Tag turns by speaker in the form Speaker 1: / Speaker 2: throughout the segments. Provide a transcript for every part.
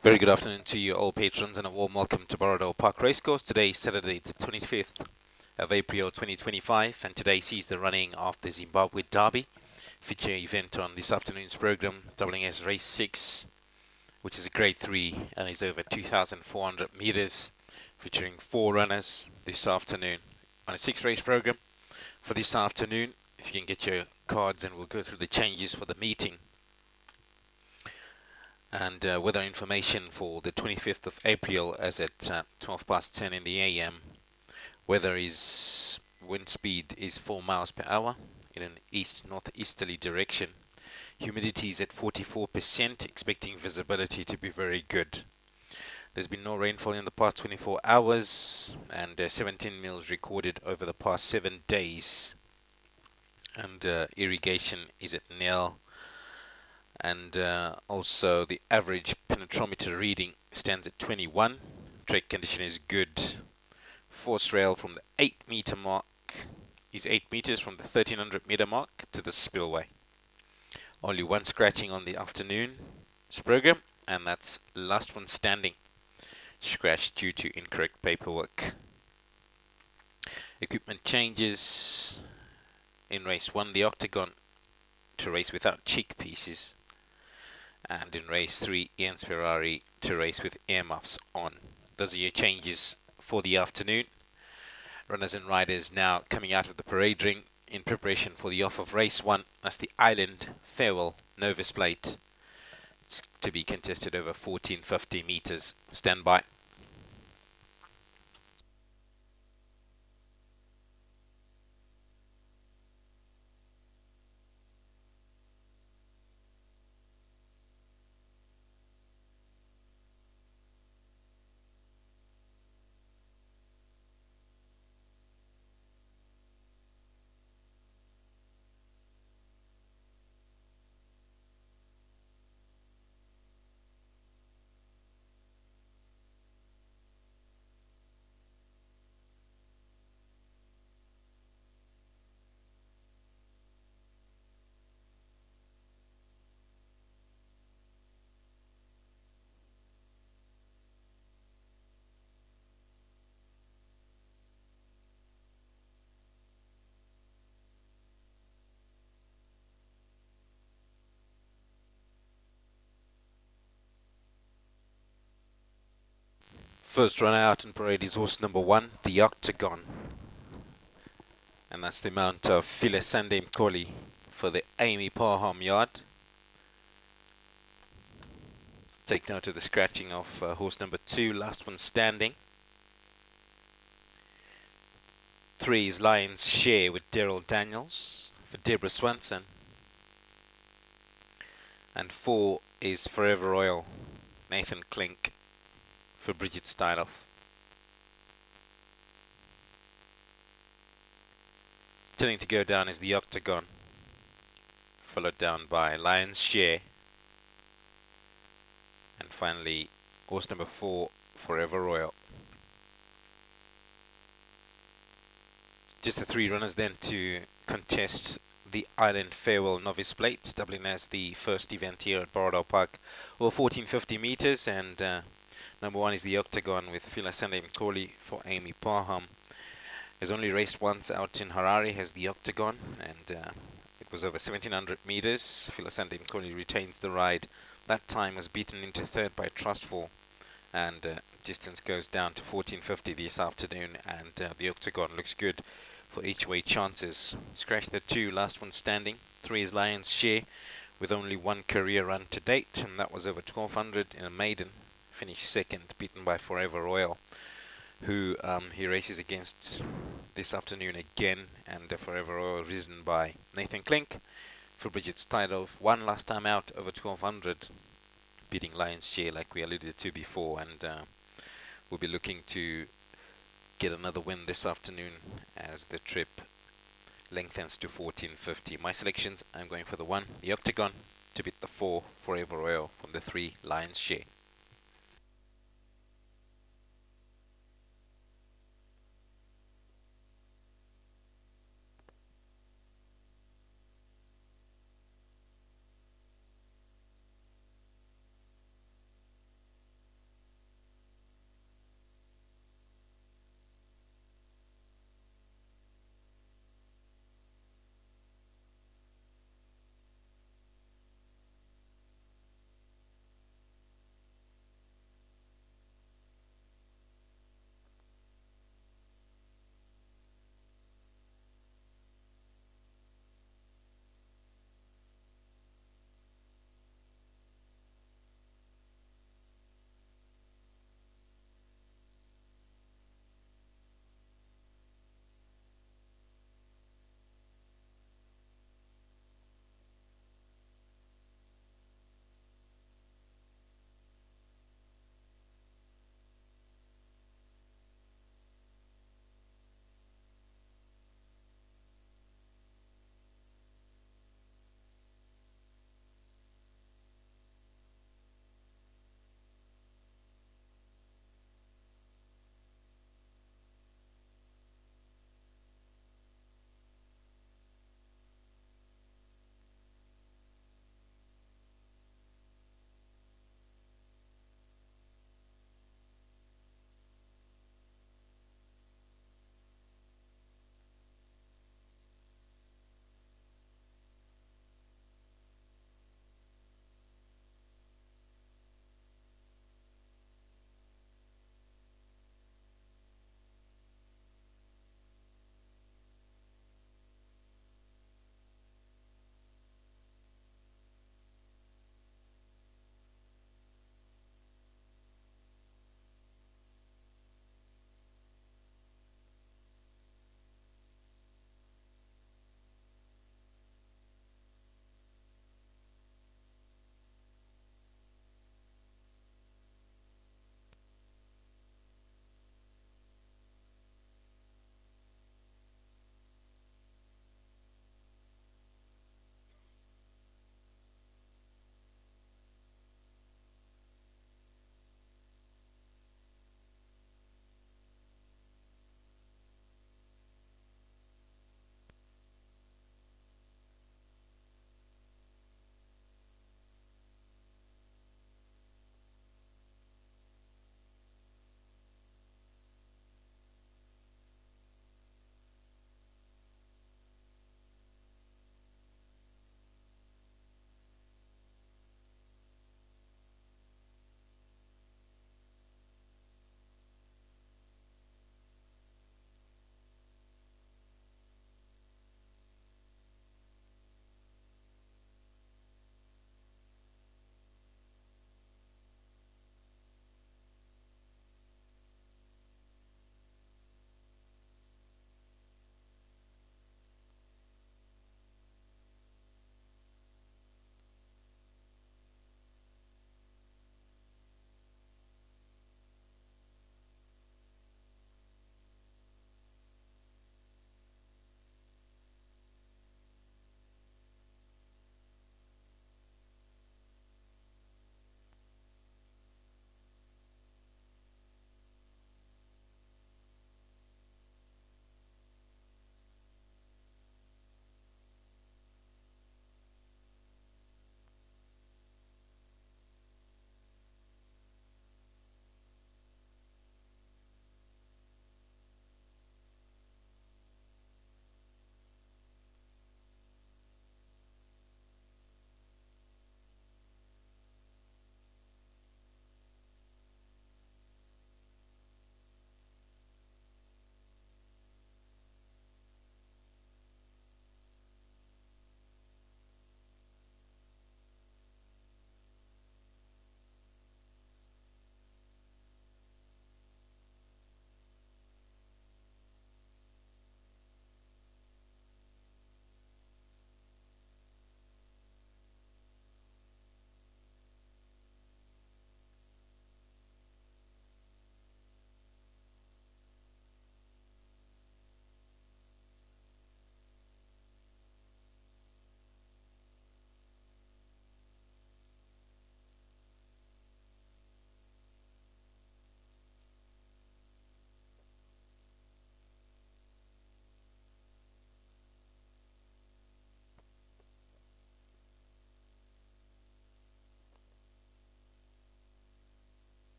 Speaker 1: Very good afternoon to you all patrons and a warm welcome to Borrowdale Park Racecourse. Today is Saturday the 25th of April 2025 and today sees the running of the Zimbabwe Derby. Feature event on this afternoon's program, doubling as race 6, which is a grade 3 and is over 2,400 meters, featuring 4 runners this afternoon on a 6 race program for this afternoon. If you can get your cards and we'll go through the changes for the meeting. And weather information for the 25th of April as at 12 past 10 in the AM. Weather is, wind speed is 4 miles per hour in an east-northeasterly direction. Humidity is at 44%, expecting visibility to be very good. There's been no rainfall in the past 24 hours and 17 mils recorded over the past 7 days. And irrigation is at nil. And also the average penetrometer reading stands at 21. Track condition is good. Force rail from the 8 meter mark is 8 meters from the 1300 meter mark to the spillway. Only one scratching on the afternoon's program, and that's last one standing. Scratched due to incorrect paperwork. Equipment changes in race 1, the octagon to race without cheek pieces. And in race 3, Ian's Ferrari to race with earmuffs on. Those are your changes for the afternoon. Runners and riders now coming out of the parade ring in preparation for the off of race 1. That's the Island Farewell Novice Plate. It's to be contested over 1450 meters. Stand by. First runner out in parade is horse number 1, the Octagon. And that's the mount of Philisande Mkoli for the Amy Parham yard. Take note of the scratching of horse number 2, last one standing. 3 is Lion's Share with Daryl Daniels for Deborah Swanson. And 4 is Forever Royal, Nathan Klink for Bridget Steinhoff. Turning to go down is the Octagon, followed down by Lion's Share. And finally, horse number 4, Forever Royal. Just the 3 runners then to contest the Island Farewell Novice Plate, doubling as the first event here at Borrowdale Park, over 1450 meters. And number 1 is the Octagon with Philisande Mkoli for Amy Parham. Has only raced once out in Harare as the Octagon, and it was over 1700 meters. Philisande Mkoli retains the ride. That time was beaten into third by Trustful, and distance goes down to 1450 this afternoon, and the Octagon looks good for each way chances. Scratch the 2, last one standing. 3 is Lion's Share with only 1 career run to date, and that was over 1200 in a maiden. Finished second, beaten by Forever Royal, who he races against this afternoon again, and Forever Royal risen by Nathan Klink for Bridget's title. Won last time out over 1200, beating Lion's Share like we alluded to before, and we'll be looking to get another win this afternoon as the trip lengthens to 1450. My selections, I'm going for the 1, the Octagon, to beat the 4, Forever Royal, from the 3, Lion's Share.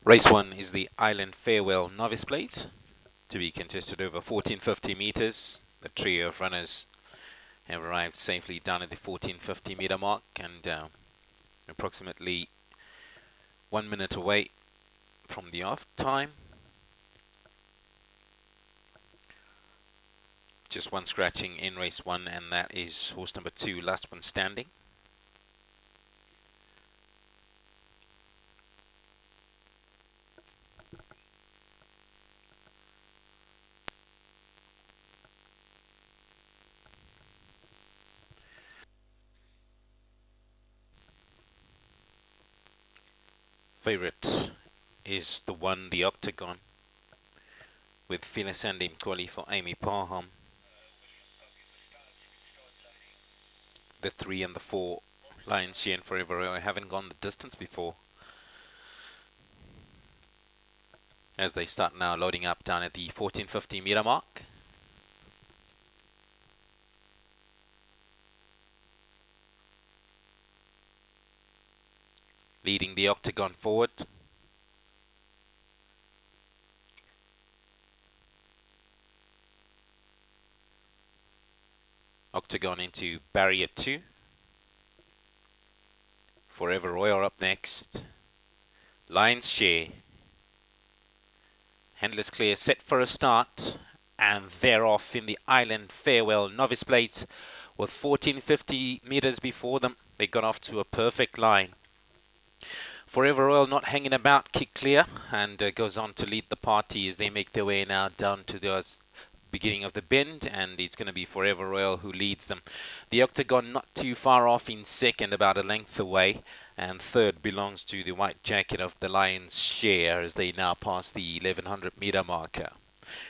Speaker 1: Race 1 is the Island Farewell Novice Plate, to be contested over 1450 meters. The trio of runners have arrived safely down at the 1450 meter mark and approximately 1 minute away from the off time. Just one scratching in race 1, and that is horse number 2, Last One Standing. Favorite is the 1, the Octagon, with Filisande Mkoli for Amy Parham. The 3 and the 4, Lions Shea and Forever Royal, haven't gone the distance before, as they start now loading up down at the 1450 meter mark. Leading the Octagon forward. Octagon into barrier 2. Forever Royal up next. Lions Shea. Handless clear, set for a start. And they're off in the Island Farewell Novice Plate with 1450 meters before them. They got off to a perfect line. Forever Royal not hanging about, kick clear, and goes on to lead the party as they make their way now down to the beginning of the bend, and it's going to be Forever Royal who leads them. The Octagon not too far off in second, about a length away, and third belongs to the white jacket of the Lions Shea as they now pass the 1100 meter marker.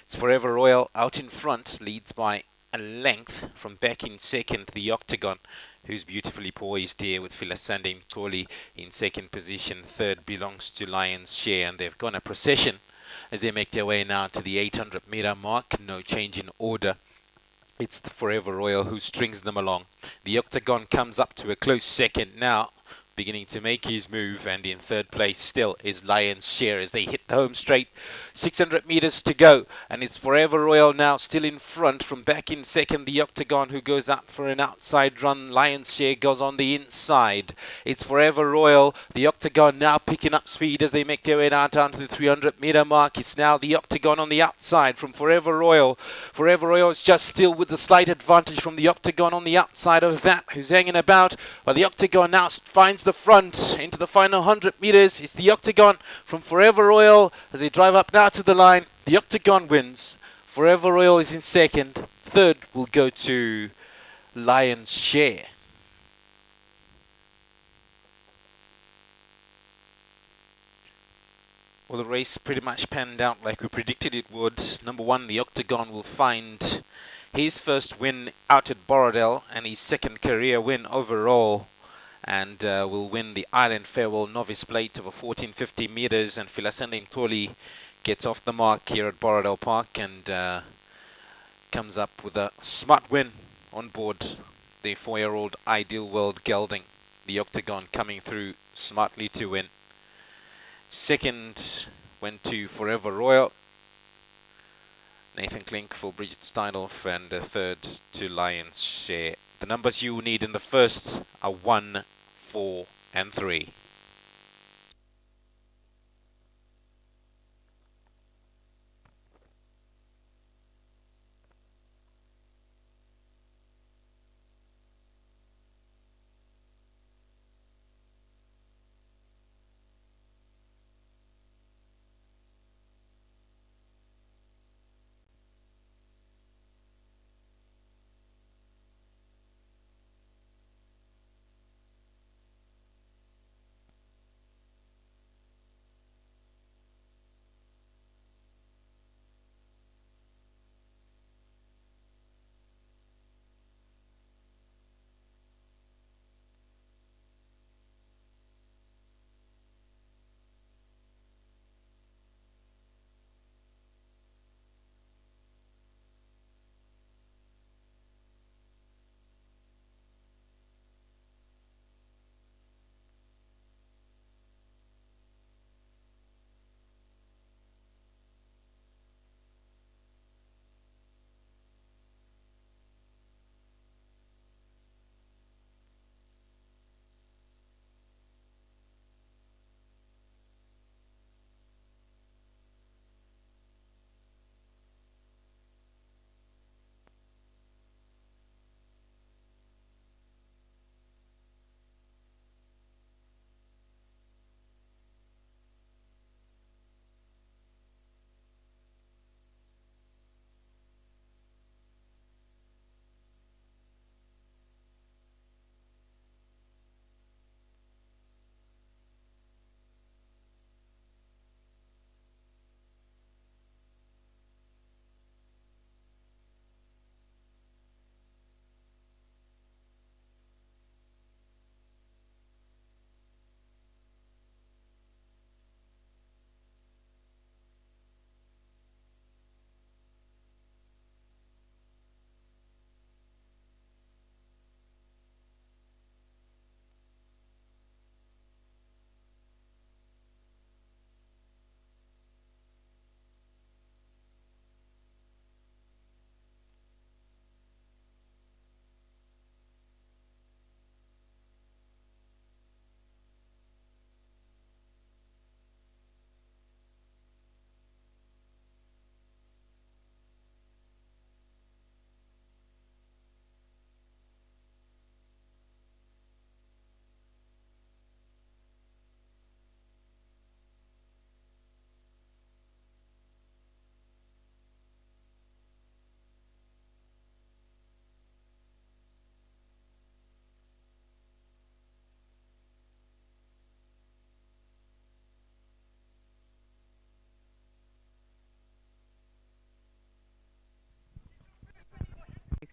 Speaker 1: It's Forever Royal out in front, leads by a length. From back in second, the Octagon, who's beautifully poised here with Filisande Mkoli in second position. Third belongs to Lions Shea, and they've gone a procession as they make their way now to the 800 meter mark. No change in order. It's the Forever Royal who strings them along. The Octagon comes up to a close second now, beginning to make his move, and in third place still is Lions Shea as they hit the home straight. 600 meters to go, and it's Forever Royal now still in front. From back in second, the Octagon, who goes out for an outside run. Lions Shea goes on the inside. It's Forever Royal. The Octagon now picking up speed as they make their way down to the 300 meter mark. It's now the Octagon on the outside from Forever Royal. Forever Royal is just still with the slight advantage from the Octagon on the outside of that, who's hanging about. But the Octagon now finds the front into the final 100 meters. It's the Octagon from Forever Royal as they drive up now to the line. The Octagon wins. Forever Royal is in second. Third will go to Lions Shea. Well, the race pretty much panned out like we predicted it would. Number 1, the Octagon, will find his first win out at Borrowdale and his second career win overall, and will win the Island Farewell Novice Plate over 1450 meters. And Filisande Mkoli gets off the mark here at Borrowdale Park and comes up with a smart win on board the 4-year-old Ideal World gelding. The Octagon coming through smartly to win. Second went to Forever Royal, Nathan Klink for Bridget Steinhoff, and third to Lions Shea. The numbers you need in the first are 1, 4, and 3.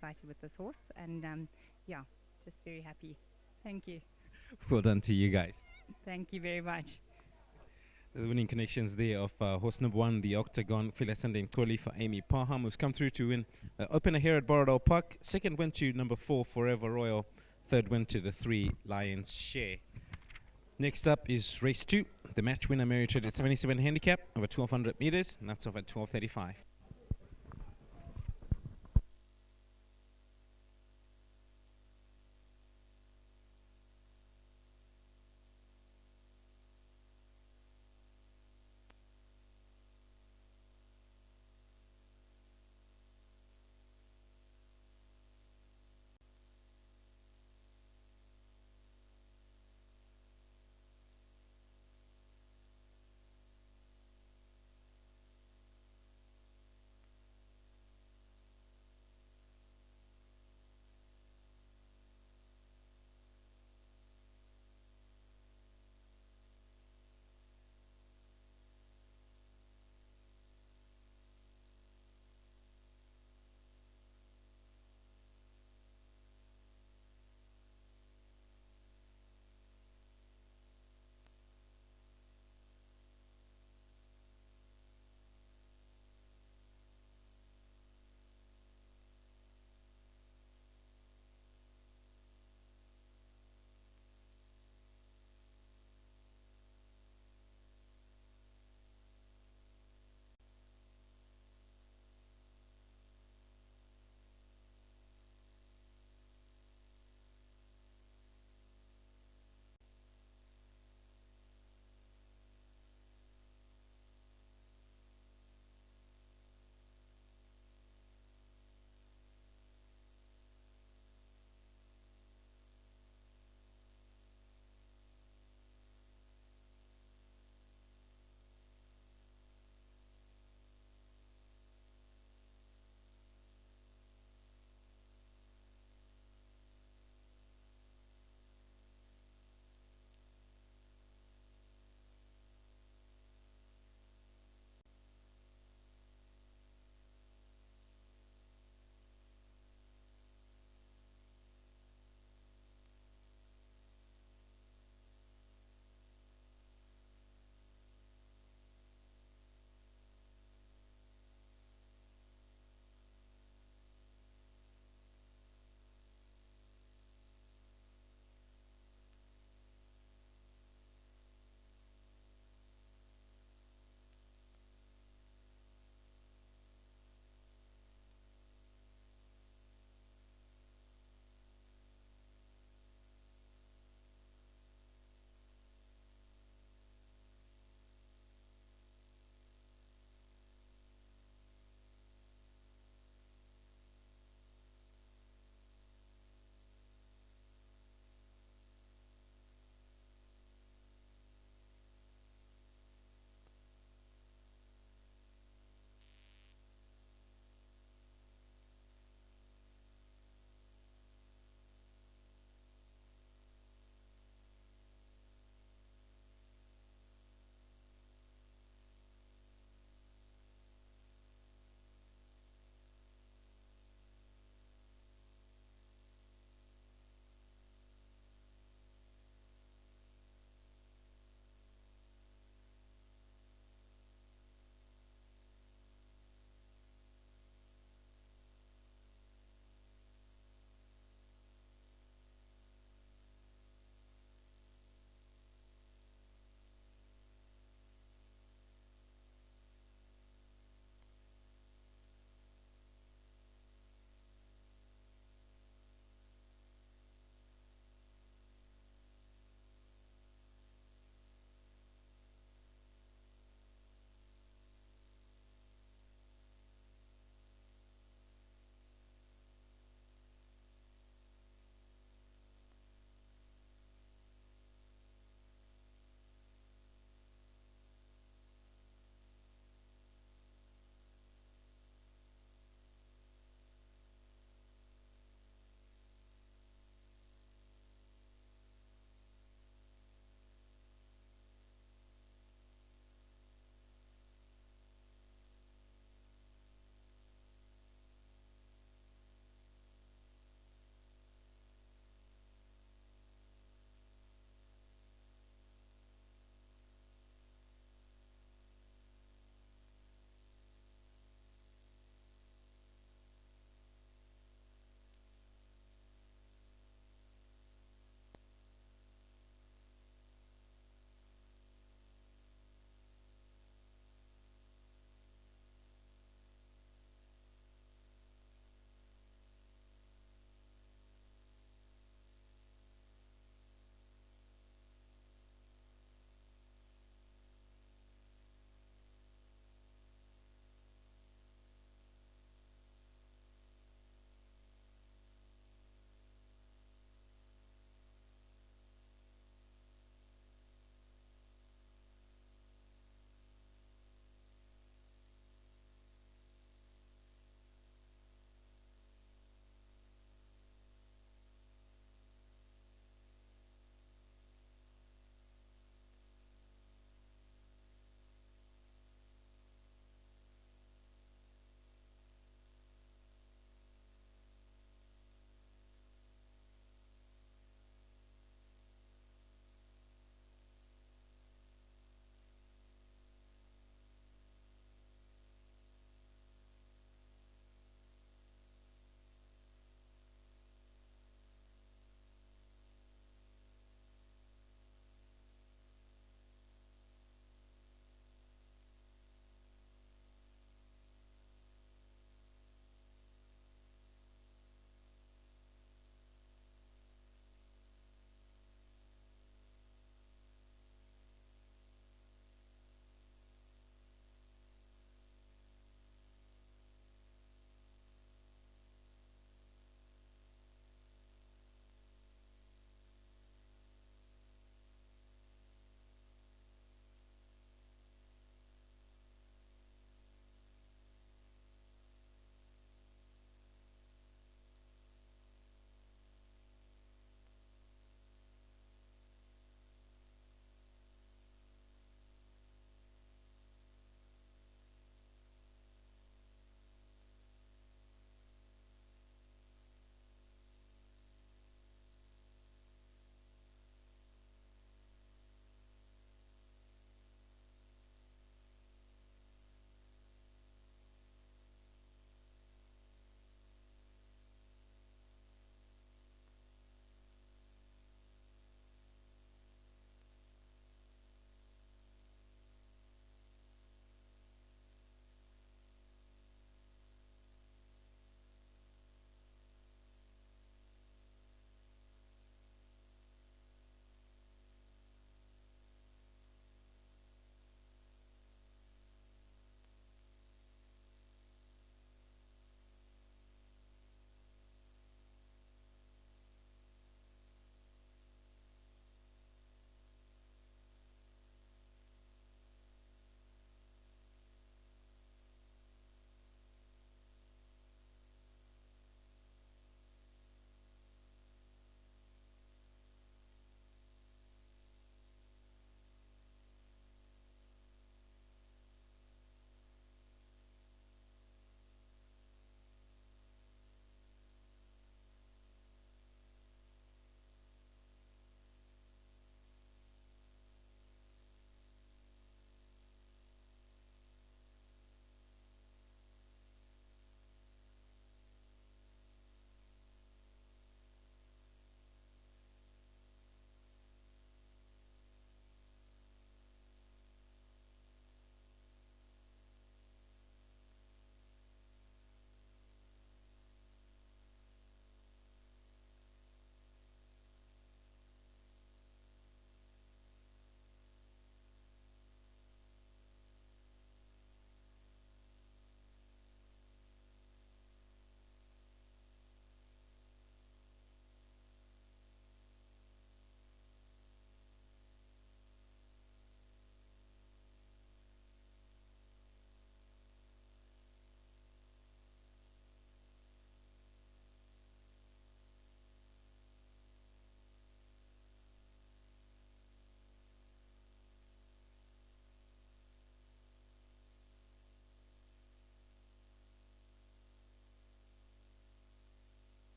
Speaker 2: excited with this horse, and yeah, just very happy. Thank you.
Speaker 3: Well done to you guys.
Speaker 2: Thank you very much.
Speaker 3: The winning connections there of horse number 1, the Octagon, Fila Sunday Toli for Amy Parham, who's come through to win opener here at Borrowdale Park. Second went to number 4, Forever Royal. Third went to the 3, Lion's Share. Next up is race 2. The match winner merited a 77 handicap over 1200 meters, and that's off at 12:35.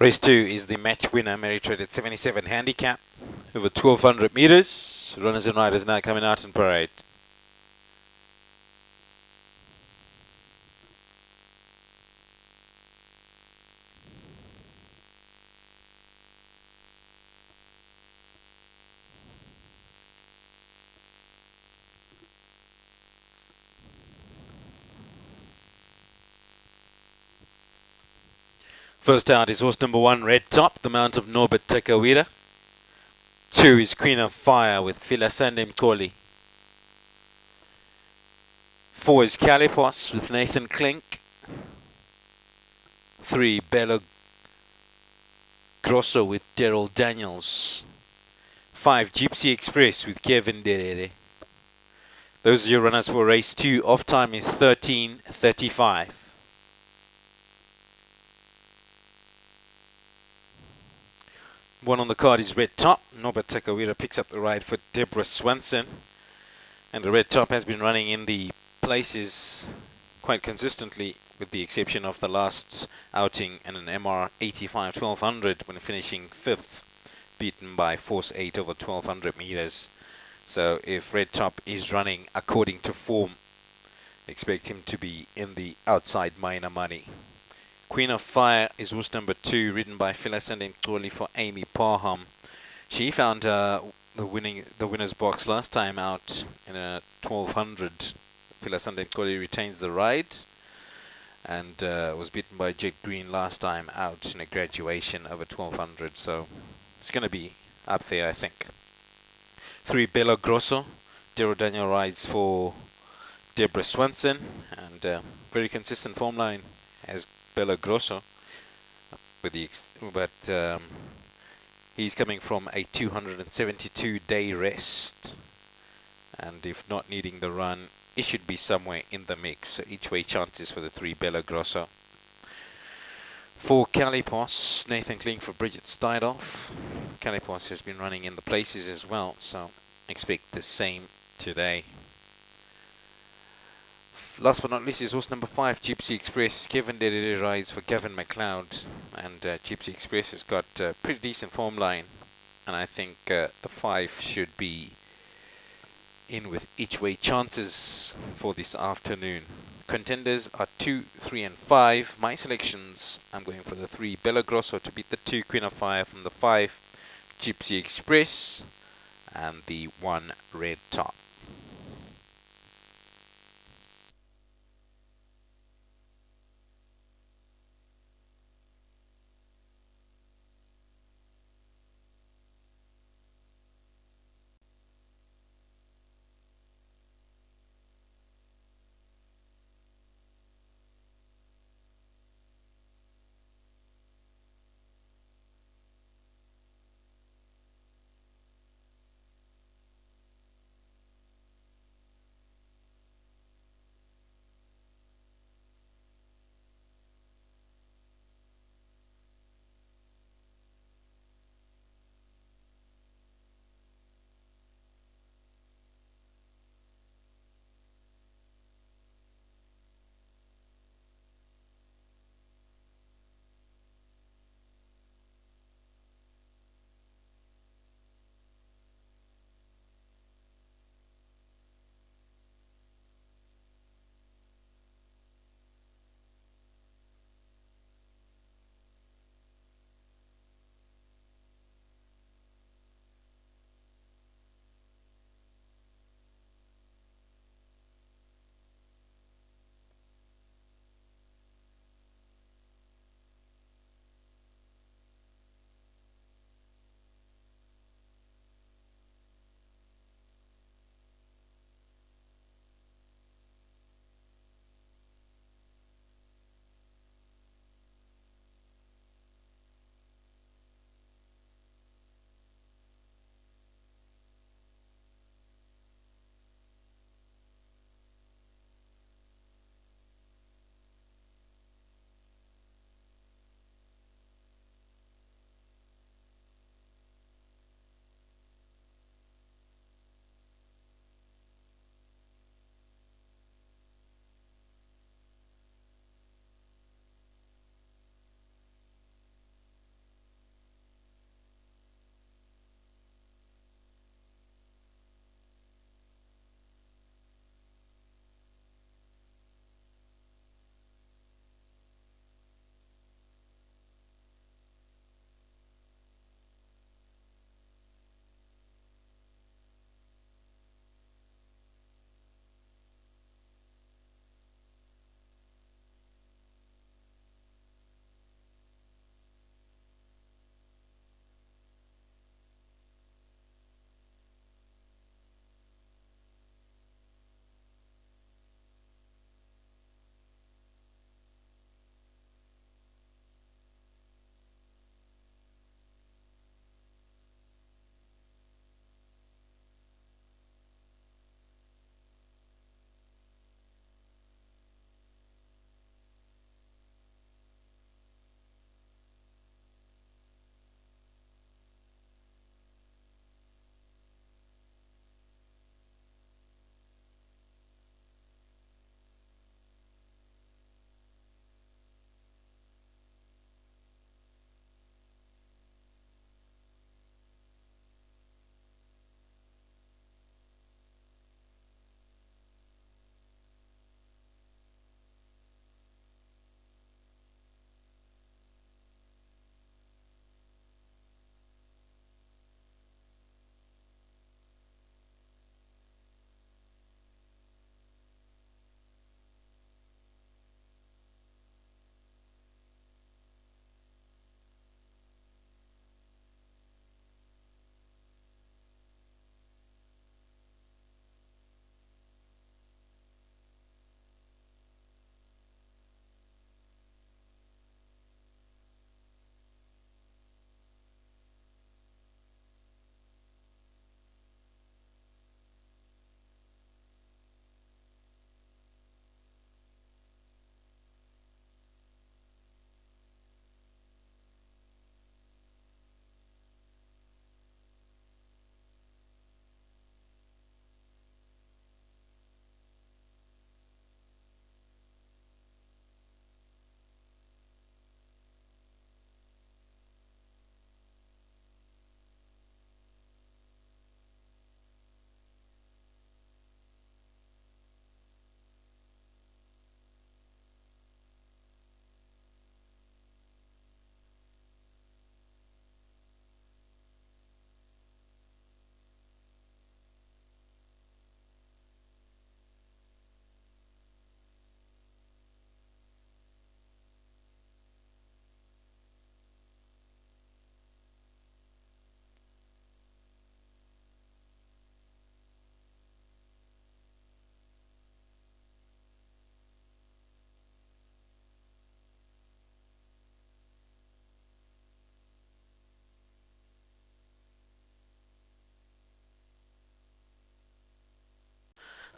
Speaker 1: Race 2 is the match winner, merit rated 77 handicap, over 1200 meters. Runners and riders now coming out in parade. First out is horse number 1, Red Top, the mount of Norbert Takawira. 2 is Queen of Fire with Filasande Mkoli. 4 is Calipos with Nathan Klink. 3, Bello Grosso with Daryl Daniels. 5, Gypsy Express with Kevin Derere. Those are your runners for race 2. Off time is 13:35. One on the card is Red Top. Norbert Takawira picks up the ride for Deborah Swanson. And the Red Top has been running in the places quite consistently, with the exception of the last outing in an MR 85 1200 when finishing 5th, beaten by Force 8 over 1200 meters. So if Red Top is running according to form, expect him to be in the outside minor money. Queen of Fire is horse number 2, ridden by Filasande Mtoli for Amy Parham. She found the winner's box last time out in a 1200. Filasande Mtoli retains the ride and was beaten by Jet Green last time out in a graduation over 1200. So it's going to be up there, I think. 3, Bello Grosso. Daryl Daniel rides for Deborah Swanson, and very consistent form line as Bello Grosso, with the he's coming from a 272-day rest, and if not needing the run, it should be somewhere in the mix. So each way chances for the 3, Bello Grosso. 4, Calipos, Nathan Kling for Bridget Steidoff. Calipos has been running in the places as well, so expect the same today. Last but not least is horse number 5, Gypsy Express. Kevin Dedede rides for Gavin McLeod, and Gypsy Express has got a pretty decent form line, and I think the 5 should be in with each way chances for this afternoon. Contenders are 2, 3 and 5. My selections, I'm going for the 3, Bello Grosso to beat the 2, Queen of Fire, from the 5, Gypsy Express, and the 1, Red Top.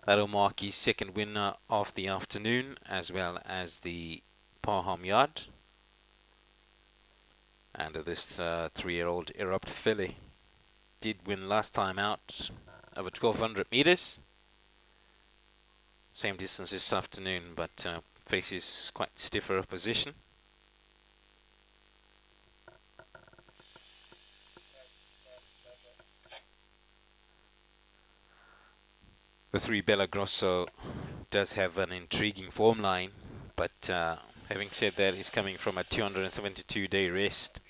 Speaker 1: That'll mark his second winner of the afternoon, as well as the Parham Yard. And this 3-year-old Erupt filly did win last time out over 1200 meters. Same distance this afternoon, but faces quite stiffer opposition. The 3 Bella Grosso does have an intriguing form line, but having said that, he's coming from a 272-day rest.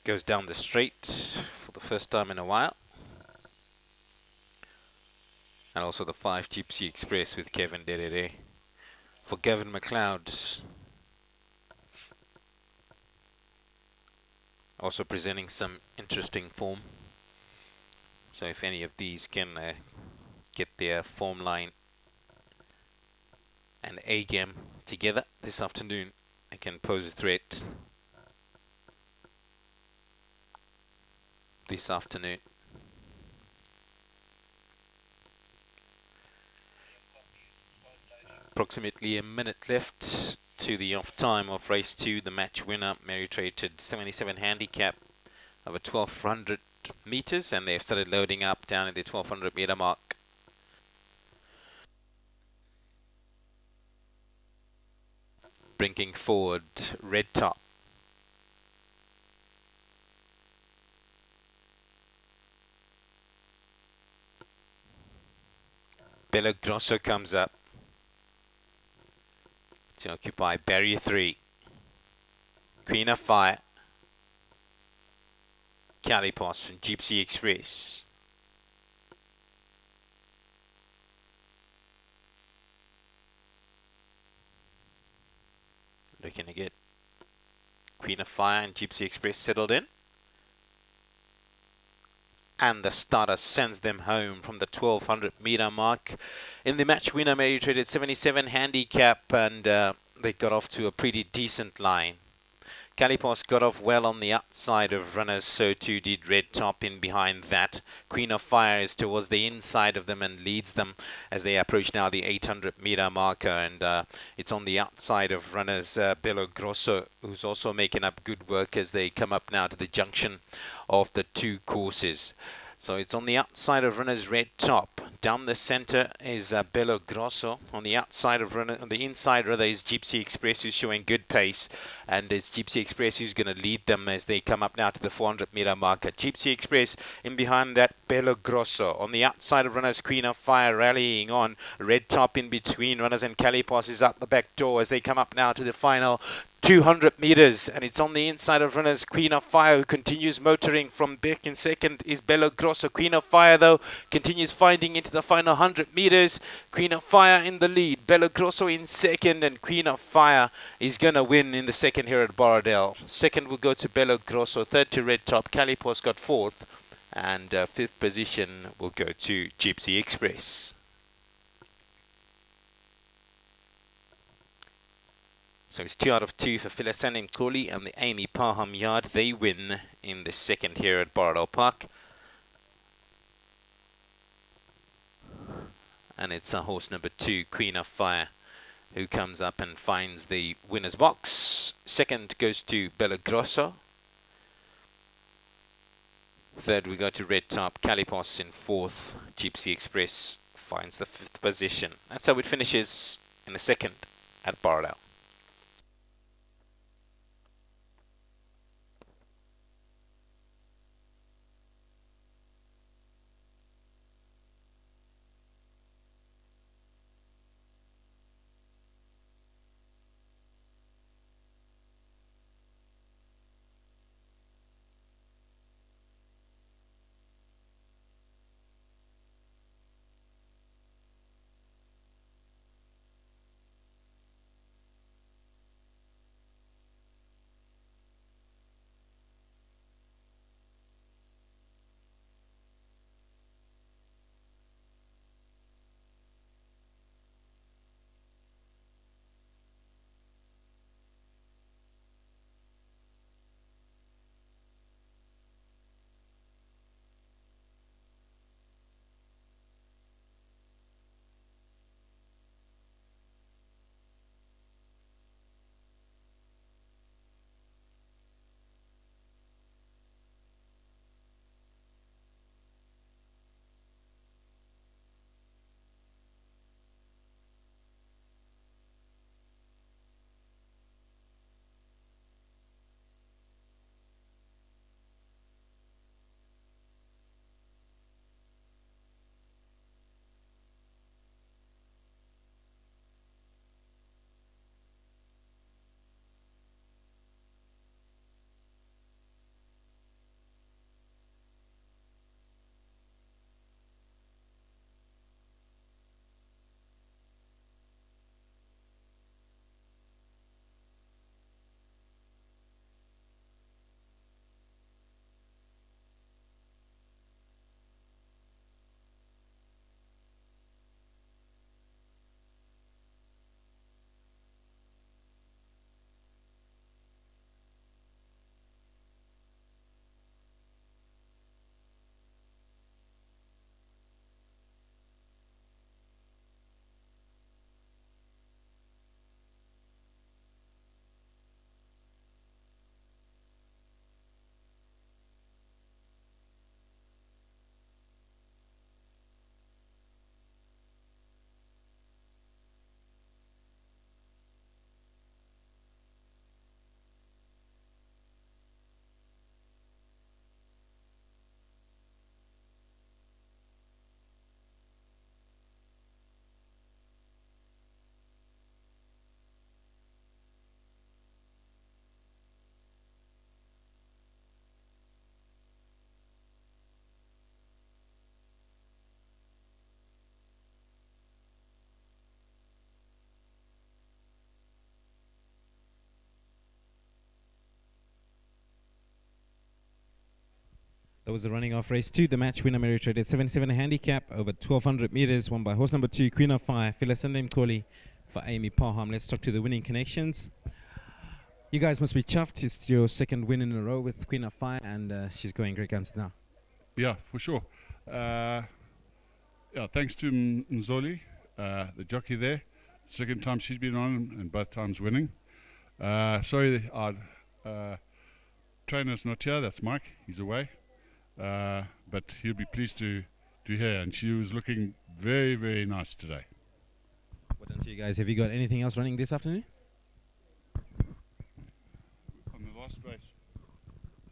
Speaker 1: Goes down the straight for the first time in a while. And also the 5 Gypsy Express with Kevin Dedede. For Gavin McLeod, also presenting some interesting form. So if any of these can get their form line and A-game together this afternoon, they can pose a threat this afternoon. Approximately a minute left to the off time of race 2. The match winner, merit rated 77 handicap, over 1200 meters, and they've started loading up down at the 1200 meter mark. Bringing forward Red Top. Bello Grosso comes up to occupy barrier 3. Queen of Fire, Calipos and Gypsy Express. Looking to get Queen of Fire and Gypsy Express settled in. And the starter sends them home from the 1200 meter mark. In the match winner, Mary traded 77 handicap, and they got off to a pretty decent line. Calipos got off well on the outside of runners, so too did Red Top in behind that. Queen of Fire is towards the inside of them and leads them as they approach now the 800 meter marker, and it's on the outside of runners Bello Grosso, who's also making up good work as they come up now to the junction of the two courses. So it's on the outside of runners Red Top. Down the center is Bello Grosso. On the outside of runner, on the inside rather, is Gypsy Express, who's showing good pace, and it's Gypsy Express who's going to lead them as they come up now to the 400 meter marker. Gypsy Express in behind that Bello Grosso. On the outside of runners Queen of Fire rallying on. Red Top in between runners, and Calipos is out the back door as they come up now to the final 200 meters, and it's on the inside of runners Queen of Fire, who continues motoring from back. In second is Bello Grosso. Queen of Fire though continues finding into the final 100 meters. Queen of Fire in the lead, Bello Grosso in second, and Queen of Fire is gonna win in the second here at Borrowdale. Second will go to Bello Grosso, third to Red Top. Calipos got fourth, and fifth position will go to Gypsy Express. So it's 2 out of 2 for Philasan and Crawley, and the Amy Parham Yard. They win in the second here at Borrowdale Park. And it's horse number 2, Queen of Fire, who comes up and finds the winner's box. Second goes to Bello Grosso. Third we go to Red Top. Calipos in fourth. Gypsy Express finds the fifth position. That's how it finishes in the second at Borrowdale.
Speaker 3: was the running of race 2. The match winner merited 77 handicap over 1200 meters, won by horse number 2, Queen of Fire, Philasandem Koli for Amy Parham. Let's talk to the winning connections. You guys must be chuffed. It's your second win in a row with Queen of Fire, and she's going great guns now.
Speaker 4: Yeah, for sure. Yeah, thanks to Mzoli, the jockey there. Second time she's been on, and both times winning. Sorry, our trainer's not here. That's Mike. He's away. But he'll be pleased to hear. And she was looking very, very nice today.
Speaker 3: Well done to you guys. Have you got anything else running this afternoon?
Speaker 4: On the last race.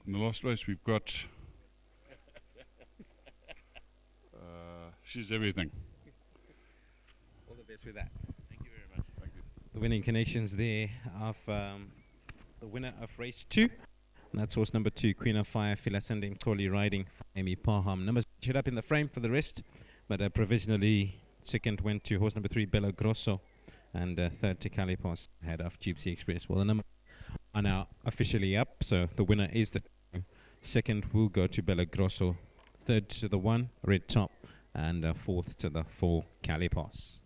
Speaker 4: In the last race, we've got. She's everything.
Speaker 3: All the best with that. Thank you very much. Thank you. The winning connections there of the winner of race 2. And that's horse number 2, Queen of Fire, Philasandem Koli riding for Amy Parham. Numbers showed up in the frame for the rest, but provisionally second went to horse number 3, Bello Grosso, and third to Calipos, head of Gypsy Express. Well, the numbers are now officially up, so the winner is the 2. Second will go to Bello Grosso, third to the 1, Red Top, and fourth to the 4, Calipos.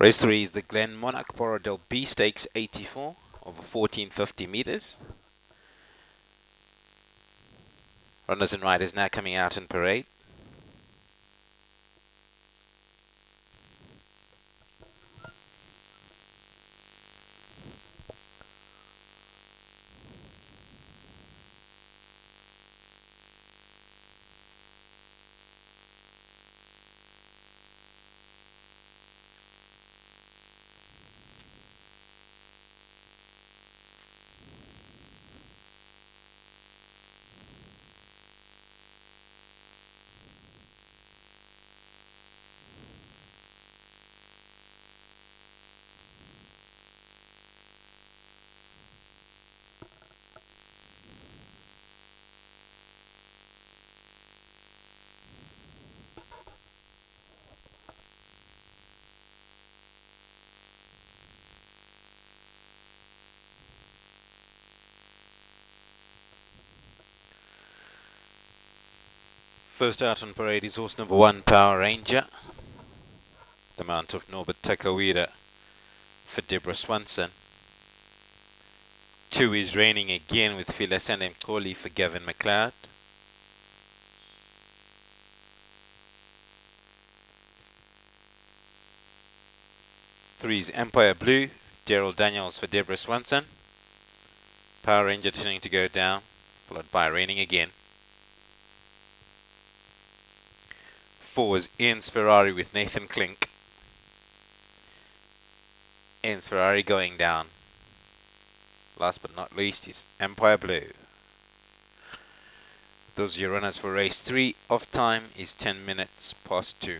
Speaker 1: Race 3 is the Glen Monach Borrowdale B Stakes 84 over 1450 meters. Runners and riders now coming out in parade. First out on parade is horse number 1, Power Ranger, the mount of Norbert Takawira for Deborah Swanson. 2 is Raining Again with Philasan and Mkoli for Gavin McLeod. 3 is Empire Blue, Daryl Daniels for Deborah Swanson. Power Ranger turning to go down, followed by Raining Again. 4 is Ian's Ferrari with Nathan Klink. Ian's Ferrari going down. Last but not least is Empire Blue. Those are your runners for race 3. Off time is 10 minutes past 2.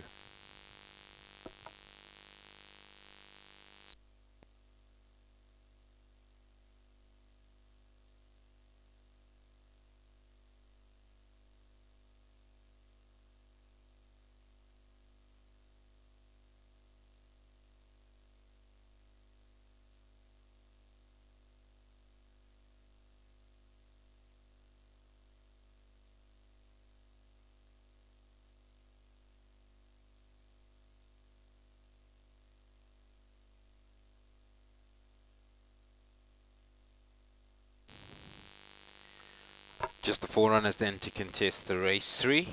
Speaker 1: Just the 4 runners then to contest the race 3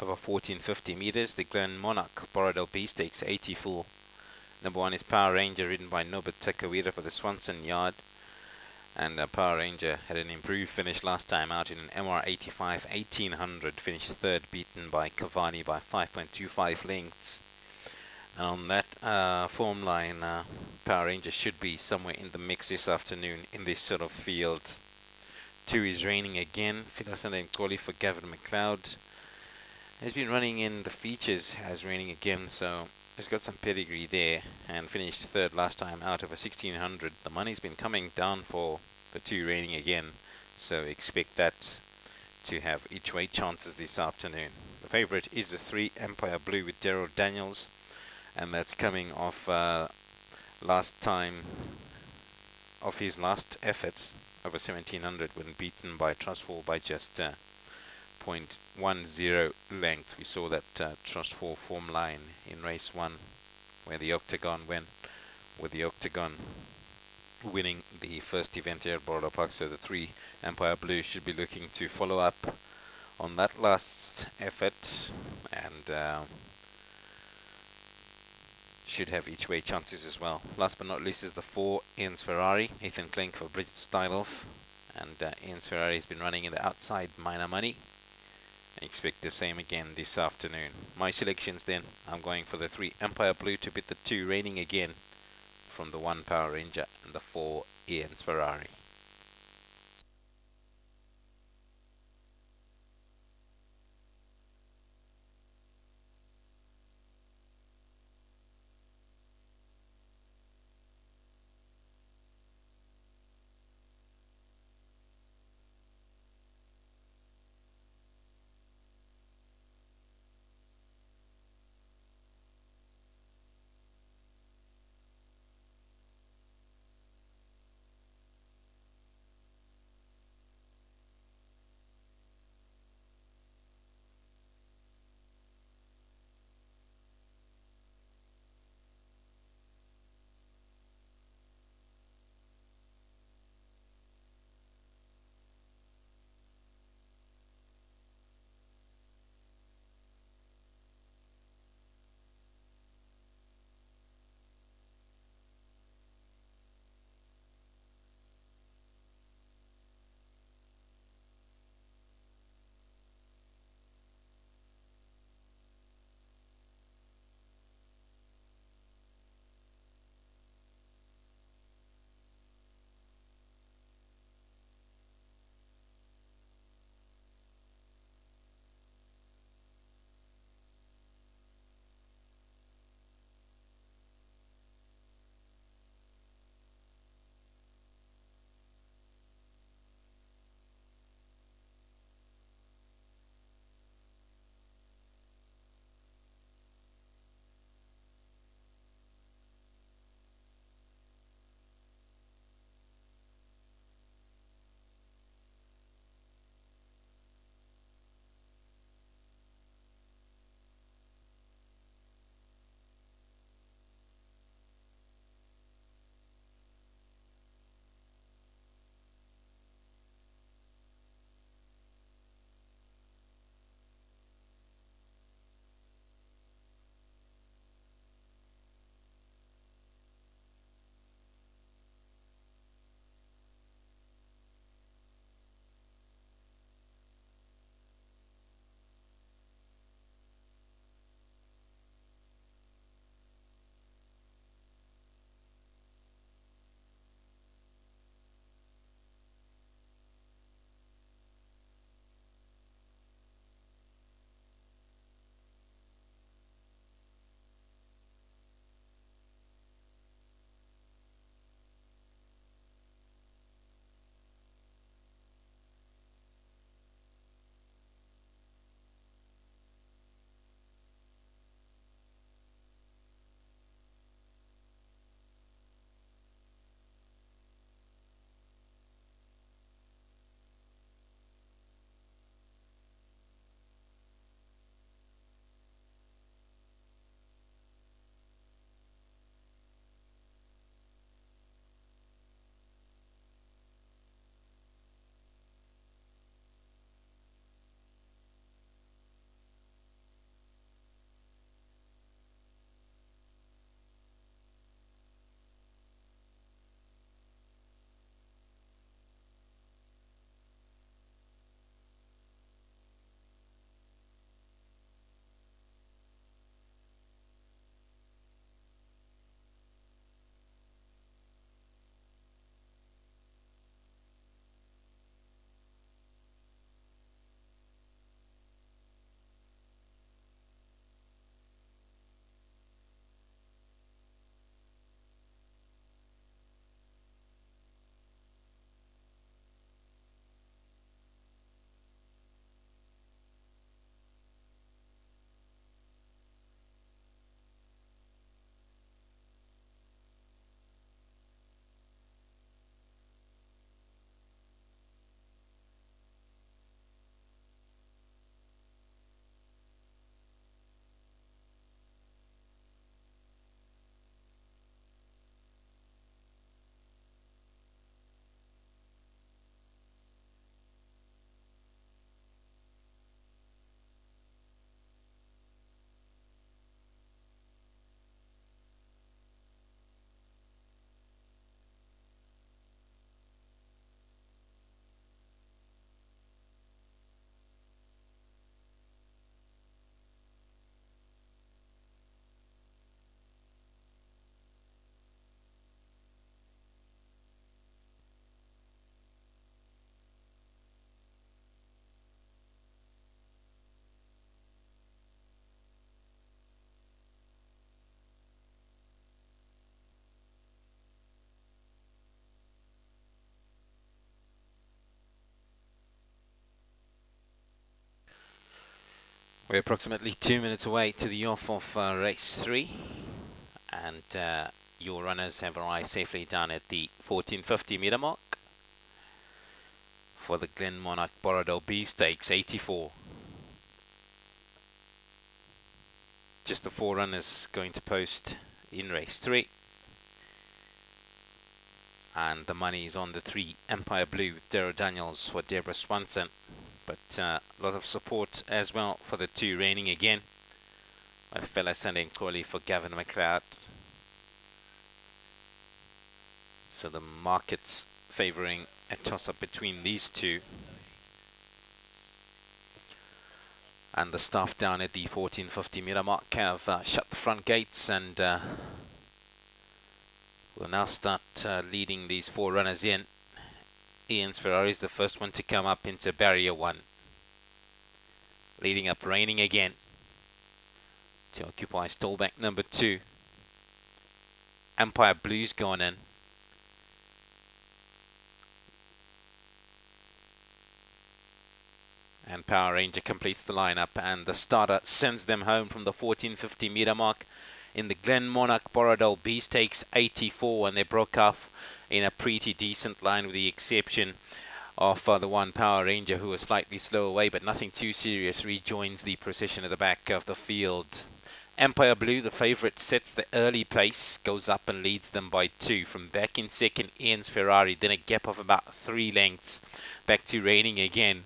Speaker 1: over 1450 meters. The Glen Monach Borrowdale B Stakes 84. Number 1 is Power Ranger, ridden by Norbert Takawira for the Swanson Yard. And Power Ranger had an improved finish last time out in an MR 85 1800. Finished third, beaten by Cavani by 5.25 lengths. And on that form line, Power Ranger should be somewhere in the mix this afternoon in this sort of field. 2 is Raining Again, Philasan and Mkoli for Gavin McLeod. Has been running in the features as Raining Again, so he's got some pedigree there, and finished third last time out of a 1600. The money's been coming down for the 2 Raining Again, so expect that to have each way chances this afternoon. The favorite is the 3 Empire Blue with Daryl Daniels, and that's coming off last time of his last efforts over 1700 when beaten by Trustfall by just 0.10 length. We saw that Trustfall form line in race 1 where the Octagon went, with the Octagon winning the first event here at Borrowdale Park. So the 3 Empire Blue should be looking to follow up on that last effort, and should have each way chances as well. Last but not least is the 4 Ian's Ferrari, Nathan Klink for Bridget Styloff, and Ian's Ferrari has been running in the outside minor money. I expect the same again this afternoon. My selections then, I'm going for the 3 Empire Blue to beat the 2 Raining Again from the 1 Power Ranger and the 4 Ian's Ferrari. We're approximately 2 minutes away to the off of race 3, and your runners have arrived safely down at the 1450 meter mark for the Glen Monach Borrowdale B Stakes 84. Just the 4 runners going to post in race 3, and the money is on the 3 Empire Blue with Darrow Daniels for Deborah Swanson, but a lot of support as well for the 2 Raining Again with Fella Sunday and Crawley for Gavin McLeod. So the market's favouring a toss-up between these 2. And the staff down at the 1450 meter mark have shut the front gates, and will now start leading these 4 runners in. Ian's Ferrari is the first one to come up into barrier 1. Leading up Raining Again to occupy stallback number 2. Empire Blue's gone in. And Power Ranger completes the lineup, and the starter sends them home from the 1450 meter mark in the Glen Monach Borrowdale B Stakes 84, and they broke off in a pretty decent line with the exception of the 1 Power Ranger, who was slightly slow away, but nothing too serious, rejoins the procession at the back of the field. Empire Blue, the favourite, sets the early pace, goes up and leads them by 2. From back in second, Ian's Ferrari, then a gap of about 3 lengths back to Raining Again.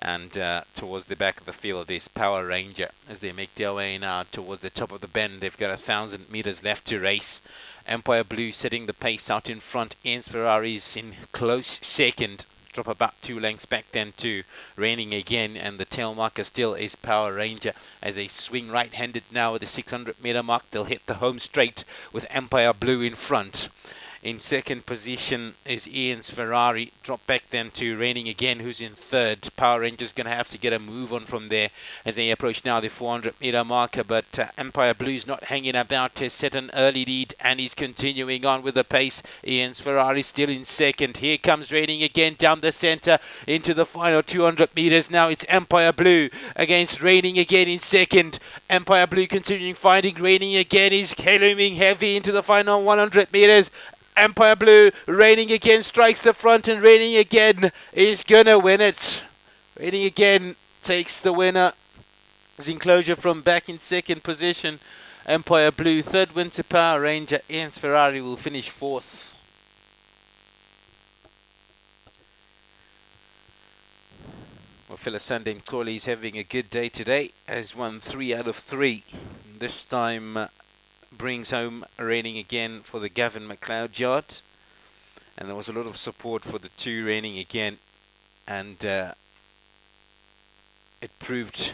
Speaker 1: And towards the back of the field is Power Ranger as they make their way now towards the top of the bend. They've got 1,000 meters left to race. Empire Blue setting the pace out in front. Ian's Ferrari's in close second. Drop about 2 lengths back then to Raining Again, and the tail marker still is Power Ranger as they swing right-handed now at the 600 meter mark. They'll hit the home straight with Empire Blue in front. In second position is Ian's Ferrari. Drop back then to Raining Again, who's in third. Power Ranger's going to have to get a move on from there as they approach now the 400 meter marker. But Empire Blue's not hanging about. Has set an early lead and he's continuing on with the pace. Ian's Ferrari still in second. Here comes Raining Again down the center into the final 200 meters. Now it's Empire Blue against Raining Again in second. Empire Blue continuing fighting. Raining Again is looming heavy into the final 100 meters. Empire Blue, Raining Again strikes the front, and Raining Again is gonna win it. Raining Again takes the winner. Enclosure from back in second position. Empire Blue, third win to Power Ranger. Ian's Ferrari will finish 4th. Well, Phyllis Sunday Crawley's having a good day today. Has won 3 out of 3. This time brings home Raining Again for the Gavin McLeod yard, and there was a lot of support for the 2 Raining Again, and it proved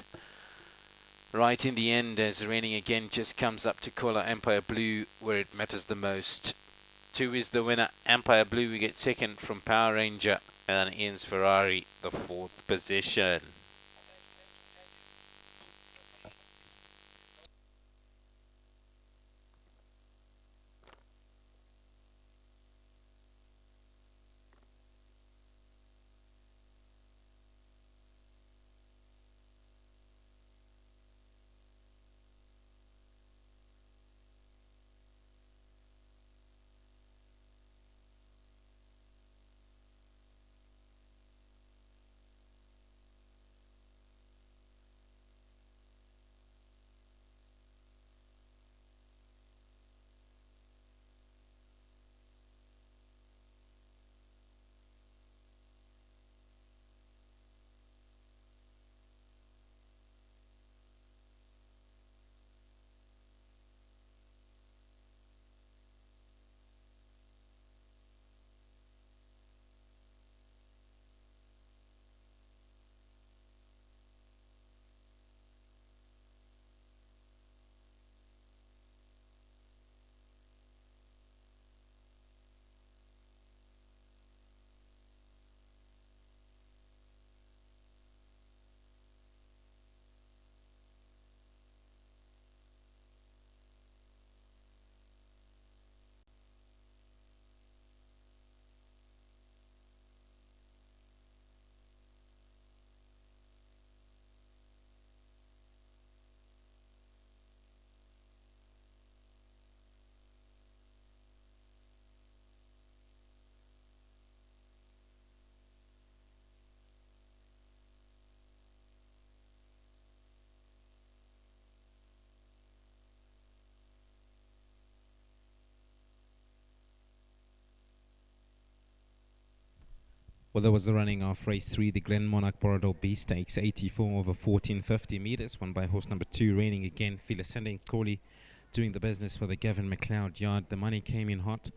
Speaker 1: right in the end as Raining Again just comes up to collar Empire Blue where it matters the most. 2 is the winner. Empire Blue we get second from Power Ranger, and Ian's Ferrari the 4th position.
Speaker 3: Well, that was the running of race 3, the Glen Monach Borrowdale B Stakes, 84 over 1450 meters, won by horse number 2, Raining Again. Feel Ascending Corley doing the business for the Gavin McLeod yard. The money came in hot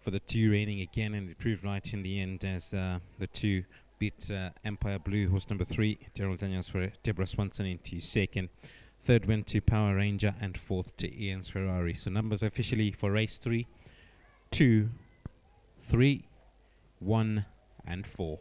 Speaker 3: for the 2, Raining Again, and it proved right in the end as the 2 beat Empire Blue, horse number 3, Gerald Daniels for Deborah Swanson into second. Third went to Power Ranger, and fourth to Ian's Ferrari. So numbers officially for race 3, 2, 3, 1 and 4.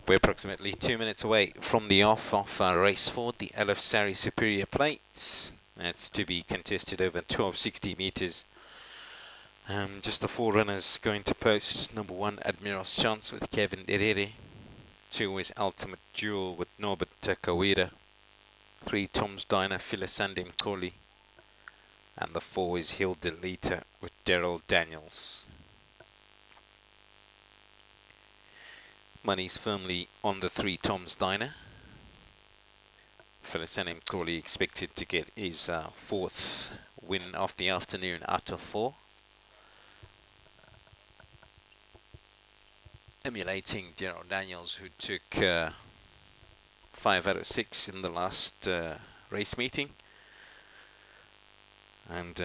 Speaker 1: We're approximately 2 minutes away from the off of race 4, the LF Sari Superior Plate. That's to be contested over 1260 meters. Just the 4 runners going to post. Number 1, Admiral's Chance with Kevin Derere. 2 is Ultimate Jewel with Norbert Kawira. 3, Tom's Diner, Philisande Mkoli. And the 4 is Hill Delita with Daryl Daniels. Money's firmly on the 3, Tom's Diner. Philisande Mkoli expected to get his 4th win of the afternoon out of 4. Emulating Daryl Daniels, who took 5 out of 6 in the last race meeting. And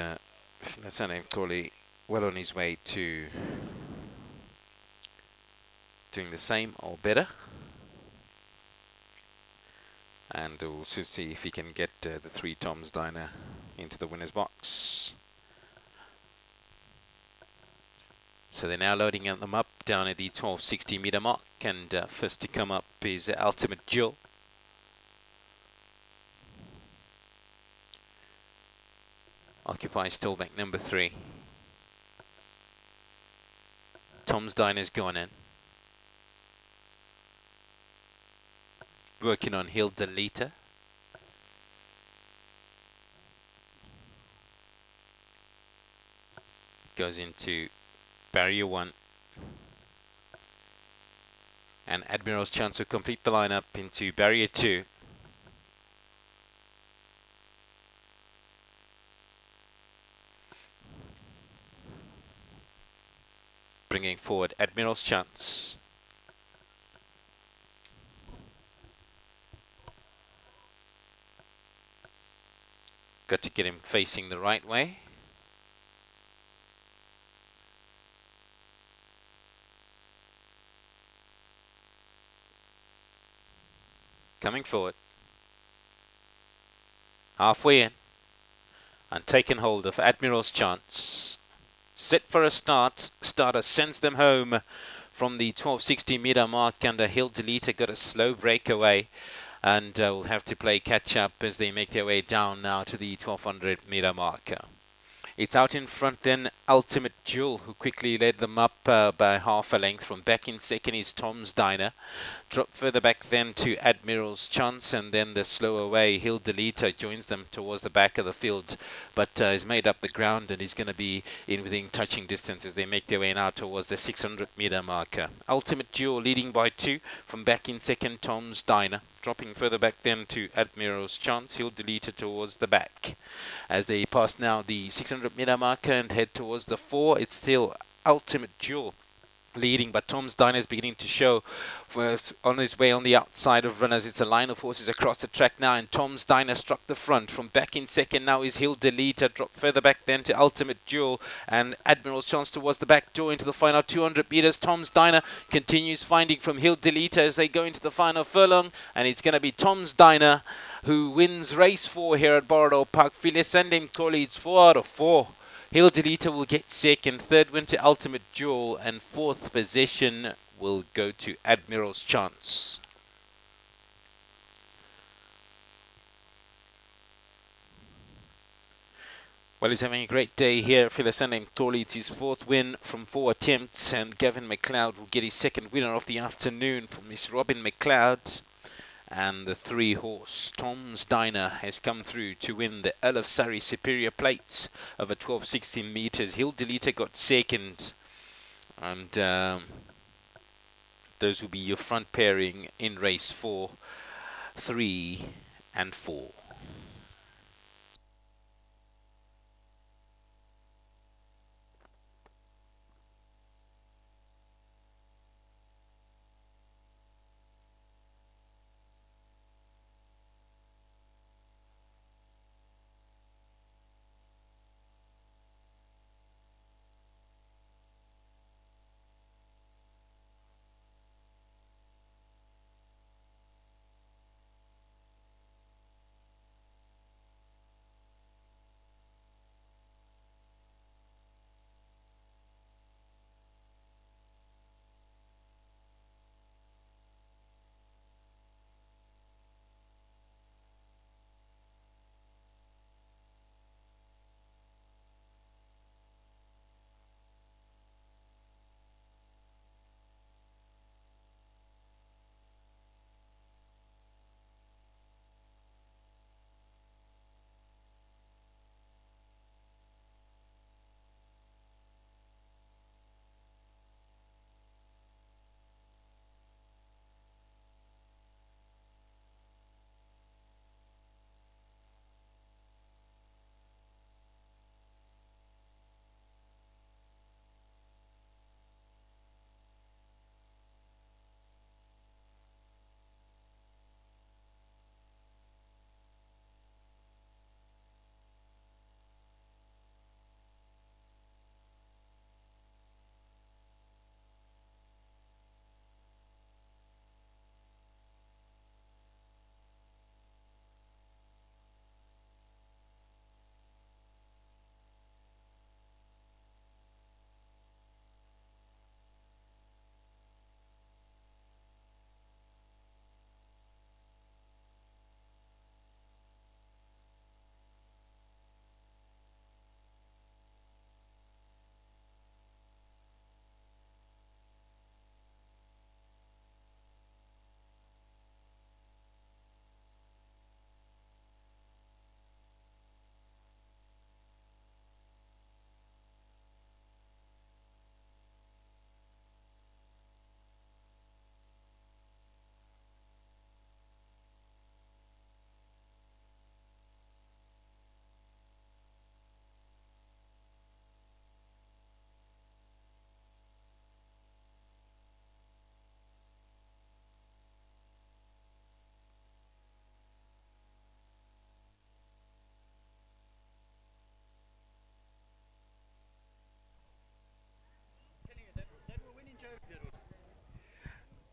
Speaker 1: Philisande Mkoli well on his way to doing the same or better. And we'll soon see if he can get the 3 Tom's Diner into the winner's box. So they're now loading them up down at the 1260 meter mark, and first to come up is Ultimate Jewel. Occupies stillback number 3. Tom's Diner's gone in. Working on Hill Delita. Goes into barrier 1. And Admiral's Chance will complete the lineup into barrier 2. Bringing forward Admiral's Chance. Got to get him facing the right way. Coming forward. Halfway in. And taken hold of Admiral's Chance. Set for a start. Starter sends them home from the 1260 meter mark, and Hill Delita got a slow breakaway. And will have to play catch up as they make their way down now to the 1200 meter marker. It's out in front then, Ultimate Jewel, who quickly led them up by half a length. From back in second is Tom's Diner. Drop further back then to Admiral's Chance, and then the slower way, Hill Delita joins them towards the back of the field, but has made up the ground and is going to be in within touching distance as they make their way now towards the 600 meter marker. Ultimate Jewel leading by 2. From back in second, Tom's Diner. Dropping further back then to Admiral's Chance. Hill Delita towards the back. As they pass now the 600 meter marker and head towards the 4, it's still Ultimate Jewel leading, but Tom's Diner is beginning to show on his way on the outside of runners. It's a line of horses across the track now, and Tom's Diner struck the front. From back in second now is Hill Delita. Drop further back then to Ultimate Jewel, and Admiral's Chance towards the back door into the final 200 meters. Tom's Diner continues finding from Hill Delita as they go into the final furlong, and it's going to be Tom's Diner who wins race 4 here at Borrowdale Park. Philisande Mkoli, it's 4 out of 4. Hill Delita will get second, third went to Ultimate Jewel, and fourth position will go to Admiral's Chance. Well, he's having a great day here. Philisande Mkoli, it's his 4th win from 4 attempts, and Gavin McLeod will get his 2nd winner of the afternoon from Miss Robin McLeod. And the 3 horse Tom's Diner has come through to win the Earl of Surrey Superior Plate over 1216 meters. Hill Delita got 2nd, and those will be your front pairing in race 4, 3 and 4.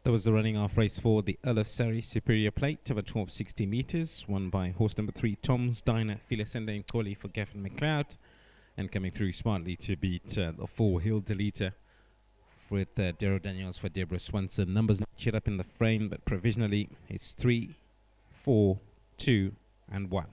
Speaker 3: That was the running off race for the Earl of Surrey Superior Plate over 1260 meters, won by horse number 3 Tom's Diner Filasenda and Collie for Gavin McLeod, and coming through smartly to beat the 4 Hill Deleter with Darrow Daniels for Deborah Swanson. Numbers not yet up in the frame, but provisionally it's 3, 4, 2 and 1.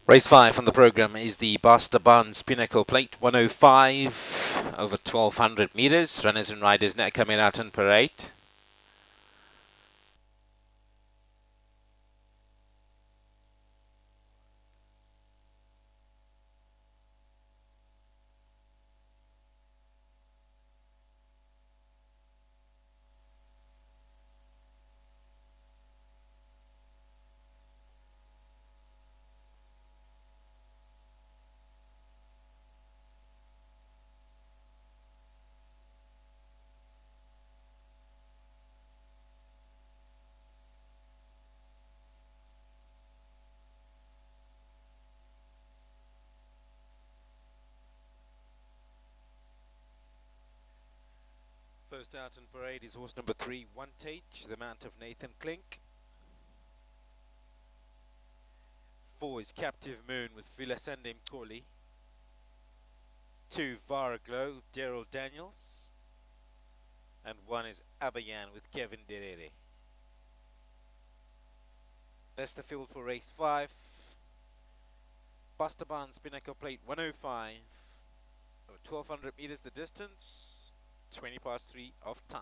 Speaker 1: Race 5 on the program is the Bastan Pinnacle Plate 105 over 1200 meters. Runners and riders now coming out on parade. First out on parade is horse number 3, One Tage, the mount of Nathan Klink. 4 is Captive Moon with Vilasande Mkoli. 2, Varaglow, Daryl Daniels. And 1 is Abayan with Kevin Derere. That's the field for race 5. Bastan Pinnacle Plate 105. 1200 meters the distance. 20 past 3 of time.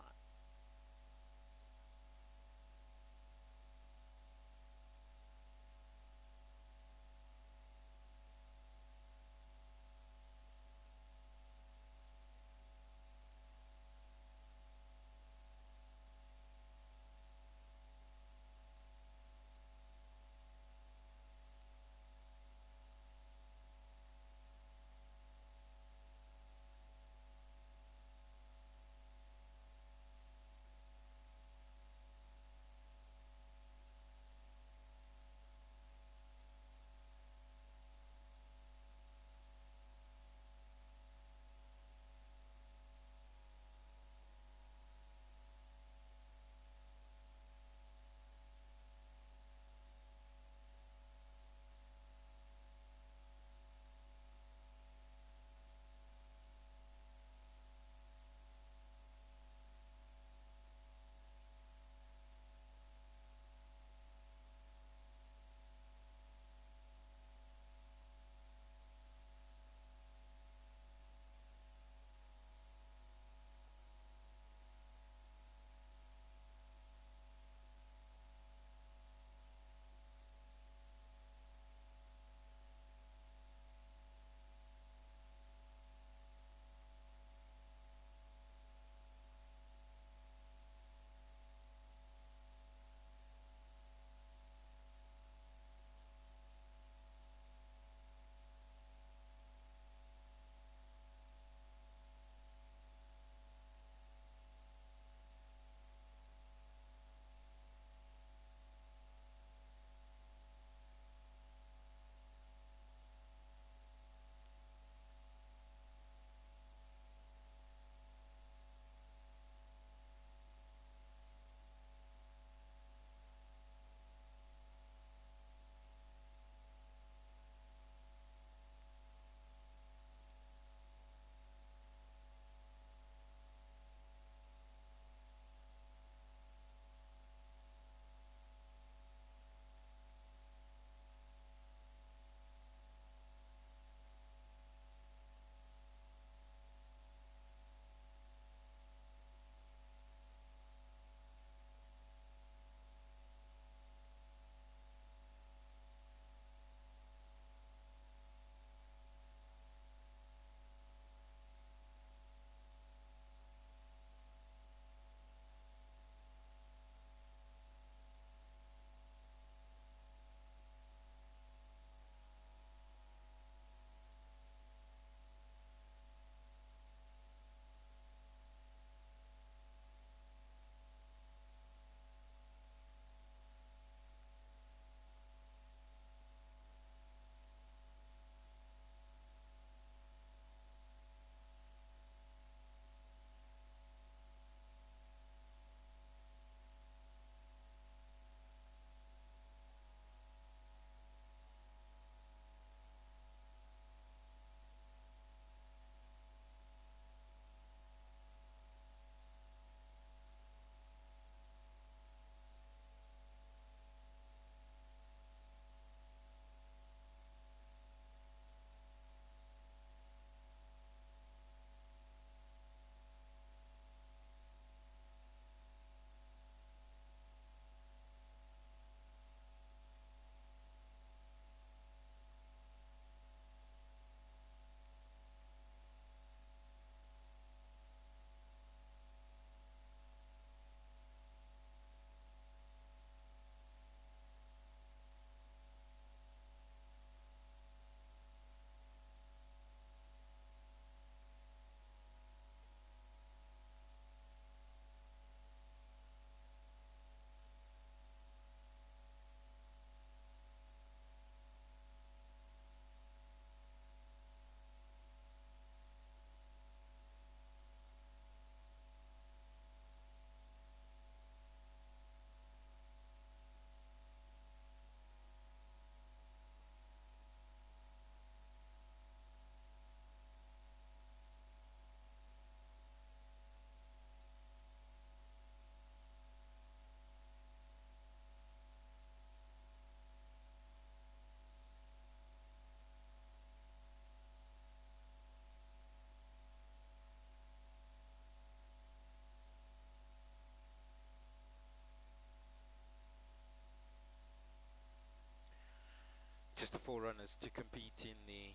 Speaker 1: just the 4 runners to compete in the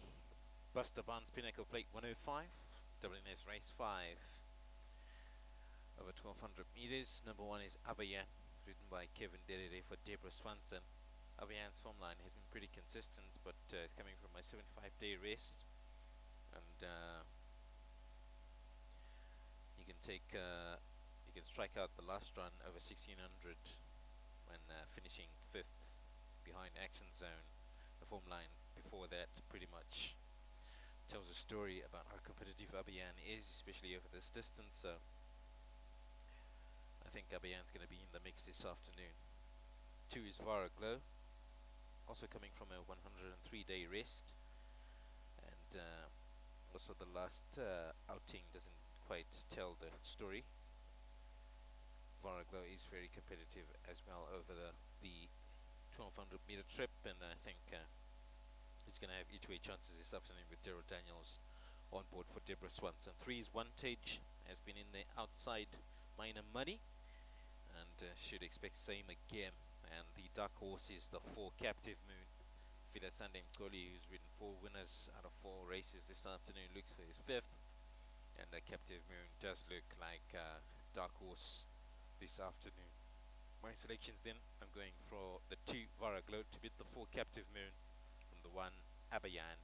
Speaker 1: Bastan Pinnacle Plate 105, WNS Race 5, over 1200 meters. Number 1 is Abayan, ridden by Kevin Derere for Deborah Swanson. Abayan's form line has been pretty consistent, but it's coming from a 75-day rest, and you can strike out the last run over 1600 when finishing 5th behind Action Zone. The form line before that pretty much tells a story about how competitive Abayan is, especially over this distance. So I think Abayan's going to be in the mix this afternoon. 2 is Vara Glow, also coming from a 103-day rest, and also the last outing doesn't quite tell the story. Vara Glow is very competitive as well over the 1200 meter trip, and I think he's going to have each way chances this afternoon with Daryl Daniels on board for Deborah Swanson. 3 is Vantage, has been in the outside minor money, and should expect same again. And the dark horse is the 4 Captive Moon. Filasande Mkoli, who's ridden 4 winners out of 4 races this afternoon, looks for his 5th. And the Captive Moon does look like dark horse this afternoon. My selections then, I'm going for the 2 Vara Glow to beat the 4 Captive Moon, from the 1 Abayan,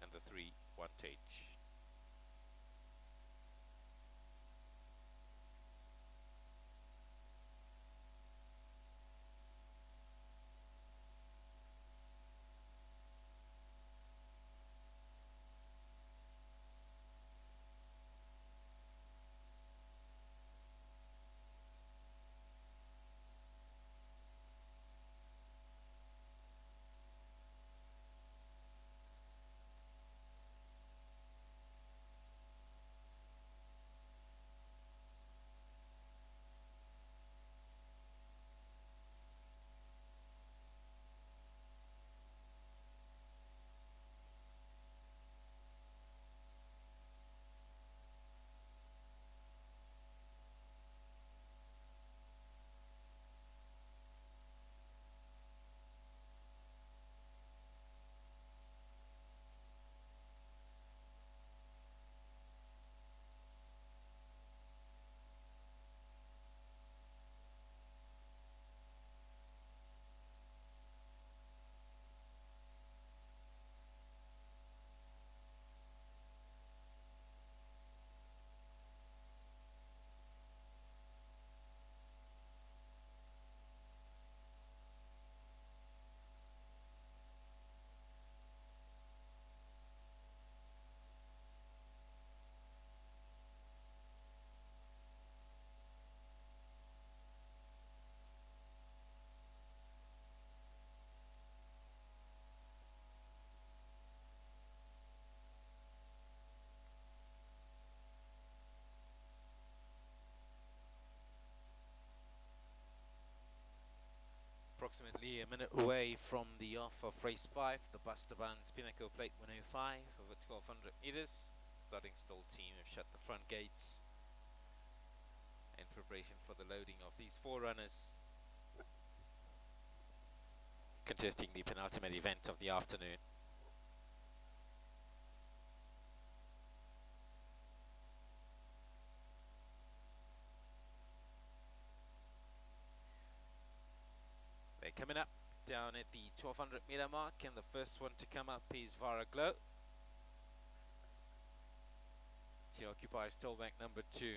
Speaker 1: and the 3 Vantage. Approximately a minute away from the off of race 5, the Bastan Pinnacle Plate 105, over 1200 meters. Starting stall team have shut the front gates in preparation for the loading of these 4 runners contesting the penultimate event of the afternoon. They're coming up down at the 1200 meter mark, and the first one to come up is Vara Glow. She occupies tollbank number 2.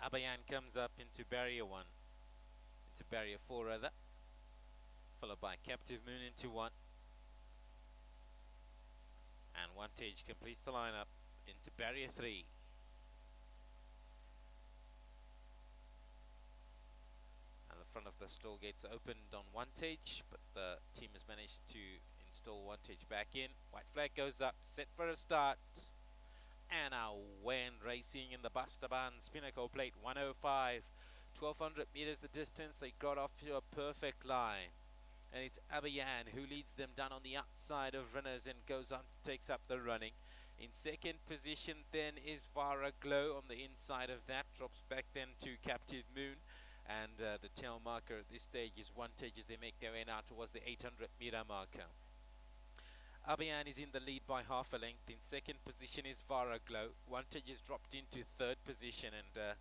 Speaker 1: Abayan comes up into barrier 1, into barrier 4 rather, followed by Captive Moon into 1. And Vantage completes the lineup into barrier 3. And the front of the stall gates are opened on Vantage, but the team has managed to install Vantage back in. White flag goes up, set for a start. And away and racing in the Bastan Pinnacle Plate 105. 1200 meters the distance. They got off to a perfect line. And it's Abayan who leads them down on the outside of runners and goes on, takes up the running. In second position then is Vara Glow on the inside of that. Drops back then to Captive Moon. And the tail marker at this stage is Wantage as they make their way now towards the 800-meter marker. Abayan is in the lead by half a length. In second position is Varaglow. Wantage is dropped into third position, and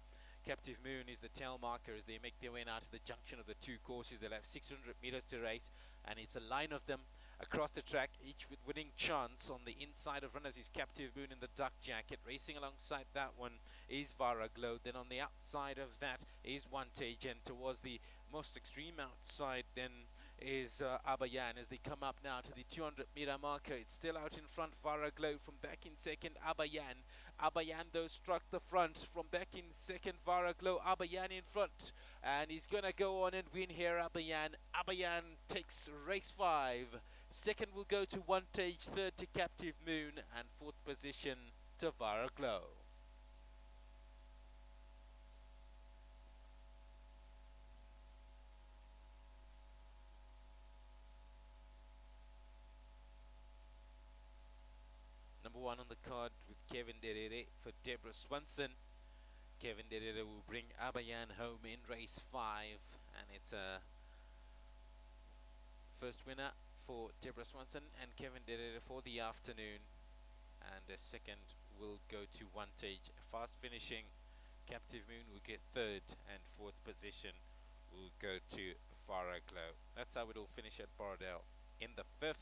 Speaker 1: Captive Moon is the tail marker as they make their way now to the junction of the two courses. They'll have 600 meters to race, and it's a line of them across the track, each with winning chance. On the inside of runners is Captive Moon in the duck jacket. Racing alongside that one is Varaglow. Then on the outside of that is Wantage, and towards the most extreme outside then is Abayan as they come up now to the 200-meter marker. It's still out in front, Varaglow from back in second, Abayan. Abayan though struck the front from back in second, Varaglow. Abayan in front, and he's gonna go on and win here, Abayan. Abayan takes race 5. Second will go to Wantage, third to Captive Moon, and fourth position to Varaglow. Number 1 on the card with Kevin Derere for Deborah Swanson. Kevin Derere will bring Abayan home in race 5, and it's a first winner for Deborah Swanson and Kevin Derere for the afternoon, and the second will go to Wantage. Fast finishing Captive Moon will get third, and fourth position will go to Varaglow. That's how it'll finish at Borrowdale in the 5th.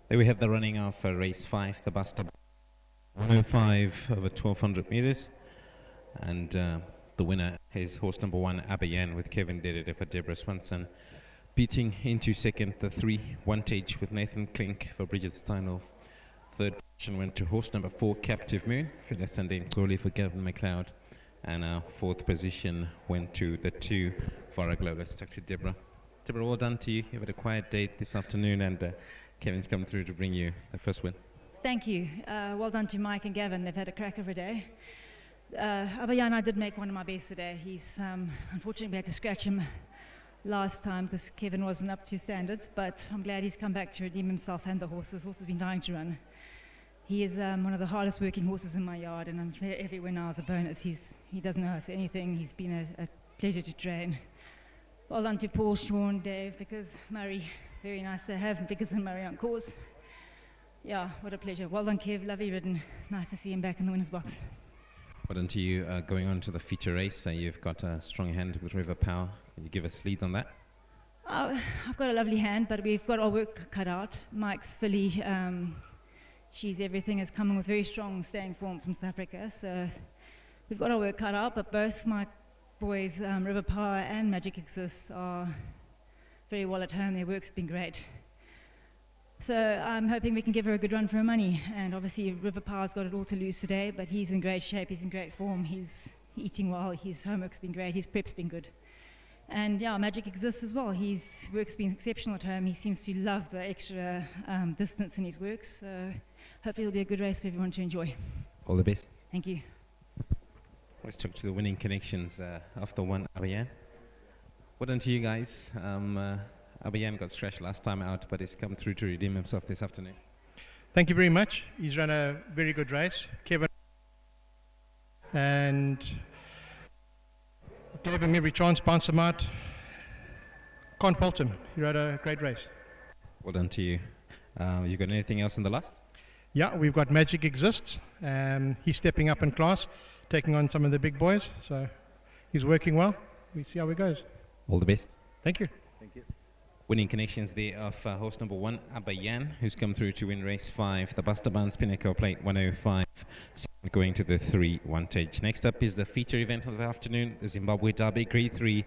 Speaker 3: There we have the running of race 5, the Bastan 105 over 1200 meters, and the winner is horse number 1, Abayan, with Kevin Derrida for Deborah Swanson. Beating into second, the 3, Wantage, with Nathan Klink for Bridget Steinhoff. Third position went to horse number 4, Captive Moon, Phyllis Sunday Glory for Gavin McLeod. And our fourth position went to the 2, Varaglow. Let's talk to Deborah. Deborah, well done to you. You've had a quiet day this afternoon, and Kevin's come through to bring you the first win.
Speaker 2: Thank you. Well done to Mike and Gavin. They've had a crack of a day. Abayana did make one of my best today. He's unfortunately we had to scratch him last time because Kevin wasn't up to standards, but I'm glad he's come back to redeem himself and the horses. Horse has been dying to run. He is one of the hardest working horses in my yard, and I'm sure every win now is a bonus. He doesn't know us anything. He's been a pleasure to train. Well done to Paul, Sean, Dave, because Murray, very nice to have because of Murray on course. Yeah, what a pleasure. Well done, Kev, lovely ridden. Nice to see him back in the winner's box.
Speaker 3: Well done to you. Going on to the feature race, you've got a strong hand with River Power. Can you give us lead on that?
Speaker 2: I've got a lovely hand, but we've got our work cut out. Mike's filly, she's everything is coming with very strong staying form from South Africa, so we've got our work cut out, but both my boys, River Power and Magic Exist, are very well at home. Their work's been great. So I'm hoping we can give her a good run for her money, and obviously River Power's got it all to lose today, but he's in great shape, he's in great form, he's eating well, his homework's been great, his prep's been good. And yeah, Magic Exists as well. His work's been exceptional at home. He seems to love the extra distance in his work. So hopefully it'll be a good race for everyone to enjoy.
Speaker 3: All the best.
Speaker 2: Thank you.
Speaker 3: Let's talk to the winning connections after one, Abayan. Well done to you guys. Abayan got scratched last time out, but he's come through to redeem himself this afternoon.
Speaker 5: Thank you very much. He's run a very good race. Kevin and gave him every chance, bounced him out. Can't fault him. He rode a great race.
Speaker 3: Well done to you. You got anything else in the last?
Speaker 5: Yeah, we've got Magic Exists. He's stepping up in class, taking on some of the big boys. So he's working well. We see how it goes.
Speaker 3: All the best.
Speaker 5: Thank you.
Speaker 3: Thank you. Winning connections there of horse number 1, Abayan, who's come through to win race 5, the Bastan Pinnacle plate 105, going to the 3 1-tage. Next up is the feature event of the afternoon, the Zimbabwe Derby Grade 3,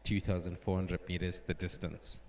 Speaker 3: 2,400 meters the distance.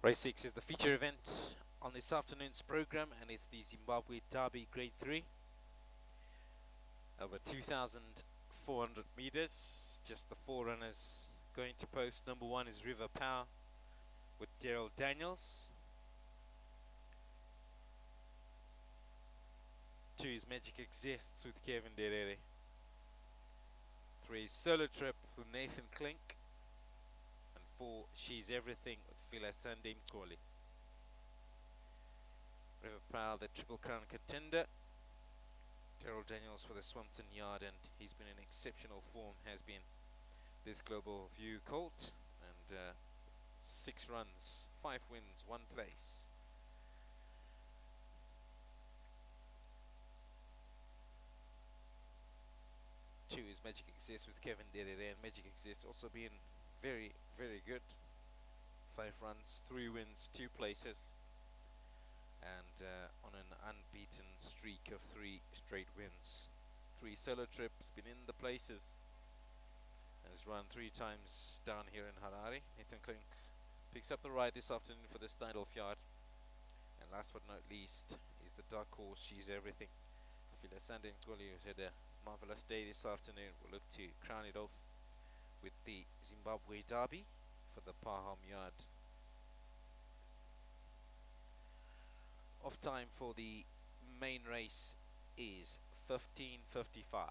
Speaker 1: Race 6 is the feature event on this afternoon's program, and it's the Zimbabwe Derby Grade 3. Over 2,400 meters, just the 4 runners going to post. Number 1 is River Power with Daryl Daniels. 2 is Magic Exists with Kevin Derere. 3 is Solo Trip with Nathan Klink. And 4, She's Everything with Phila Sande Mkoli. River Power, the Triple Crown contender. Daryl Daniels for the Swanson Yard, and he's been in exceptional form, has been this Global View colt, and 6 runs, 5 wins, 1 place. Two is Magic Exists with Kevin Derere, and Magic Exists also been very, very good. 5 runs, 3 wins, 2 places, and on an unbeaten streak of 3 straight wins. 3 solo trips, been in the places, and has run 3 times down here in Harare. Nathan Klink picks up the ride this afternoon for the Steindorf Yard. And last but not least is the dark horse, She's Everything. Phila Sande Mkoli, who's had a marvelous day this afternoon, will look to crown it off with the Zimbabwe Derby for the Paham Yard. Off time for the main race is 15:55.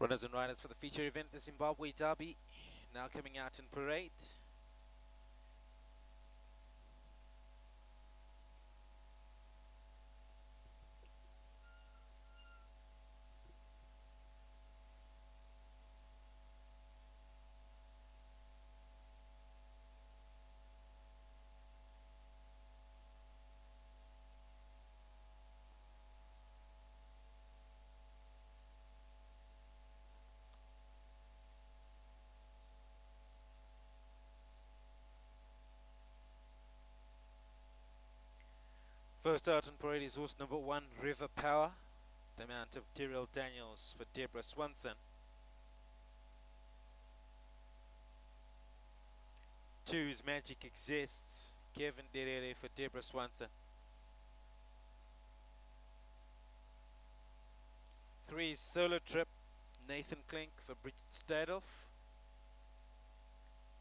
Speaker 1: Runners and riders for the feature event, the Zimbabwe Derby, now coming out in parade. First out on parade is horse number 1, River Power, the mount of Daryl Daniels for Deborah Swanson. Two's Magic Exists. Kevin Derere for Deborah Swanson. 3's Solo Trip. Nathan Klink for Bridget Stadolf.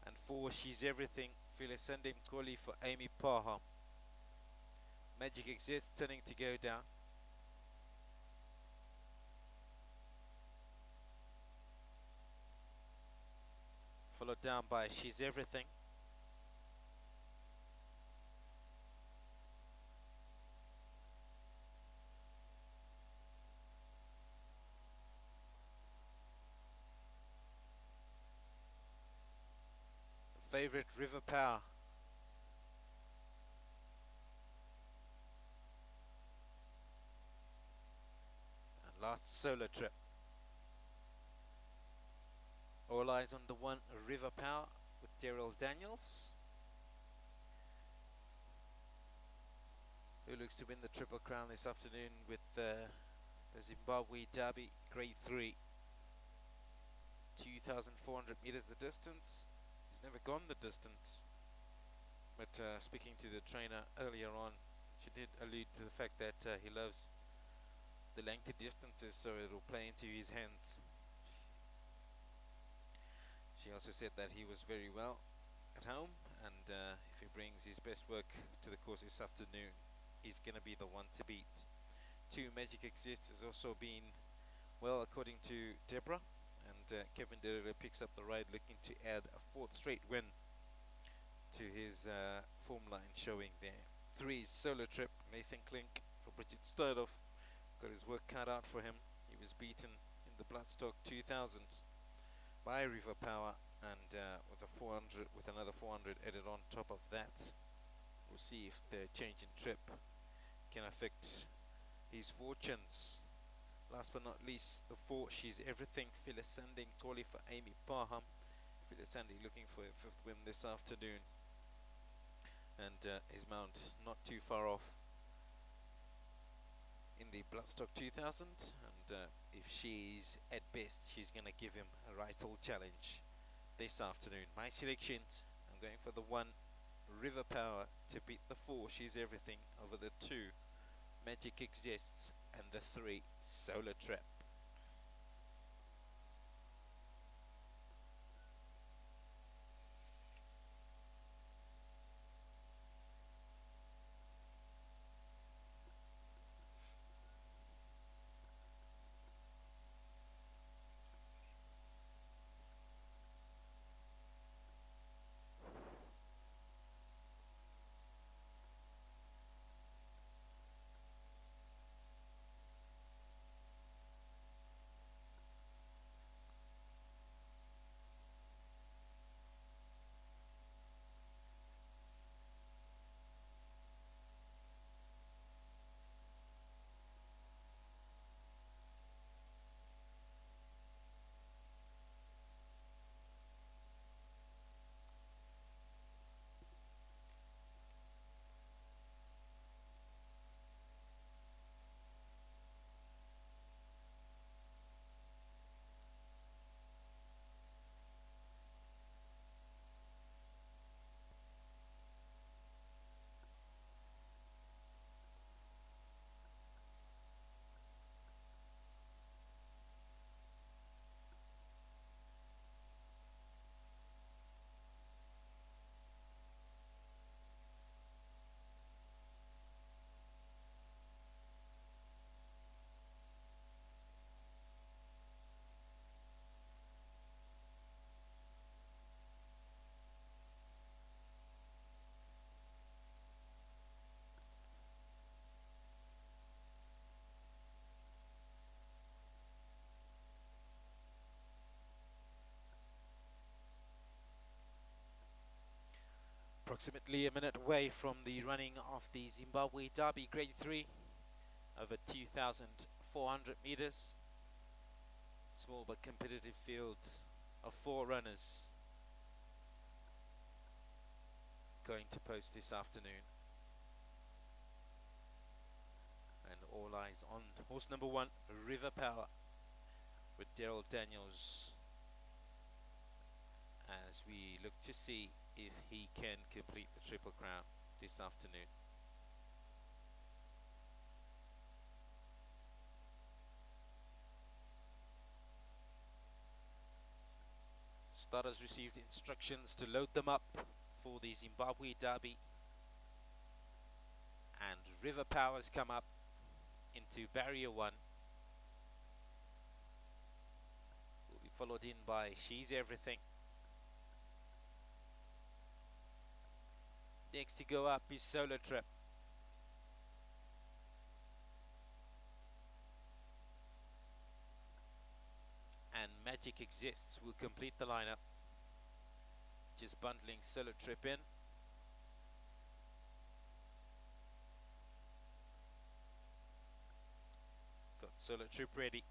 Speaker 1: And 4, She's Everything. Filisende Mkoli for Amy Parham. Magic Exists turning to go down. Followed down by She's Everything. Favorite River Power. And last Solo Trip. All eyes on the 1 River Power with Daryl Daniels, who looks to win the Triple Crown this afternoon with the Zimbabwe Derby Grade 3. 2,400 meters the distance. He's never gone the distance, but speaking to the trainer earlier on, she did allude to the fact that he loves the lengthy distances, so it will play into his hands. She also said that he was very well at home, and if he brings his best work to the course this afternoon, he's going to be the one to beat. 2 Magic Exists has also been well, according to Deborah, and Kevin Derrida picks up the ride, looking to add a 4th straight win to his form line showing there. 3's Solo Trip. Nathan Klink for Bridget Stadolf got his work cut out for him. He was beaten in the Bloodstock 2000 by River Power, and with a 400, with another 400 added on top of that. We'll see if the change in trip can affect his fortunes. Last but not least, the 4, She's Everything. Filisende Nkoli for Amy Parham. Filisende looking for a 5th win this afternoon, and his mount not too far off in the Bloodstock 2000, and if she's at best, she's going to give him a right old challenge this afternoon. My selections, I'm going for the 1 River Power to beat the 4 She's Everything over the 2 Magic Exists and the 3 Solar Trap. Approximately a minute away from the running of the Zimbabwe Derby Grade 3 over 2,400 meters. Small but competitive field of 4 runners going to post this afternoon. And all eyes on horse number 1, River Power, with Daryl Daniels, as we look to see if he can complete the Triple Crown this afternoon. Starters received instructions to load them up for the Zimbabwe Derby, and River Power's come up into barrier 1. Will be followed in by She's Everything. Next to go up is Solo Trip. And Magic Exists will complete the lineup. Just bundling Solo Trip in. Got Solo Trip ready.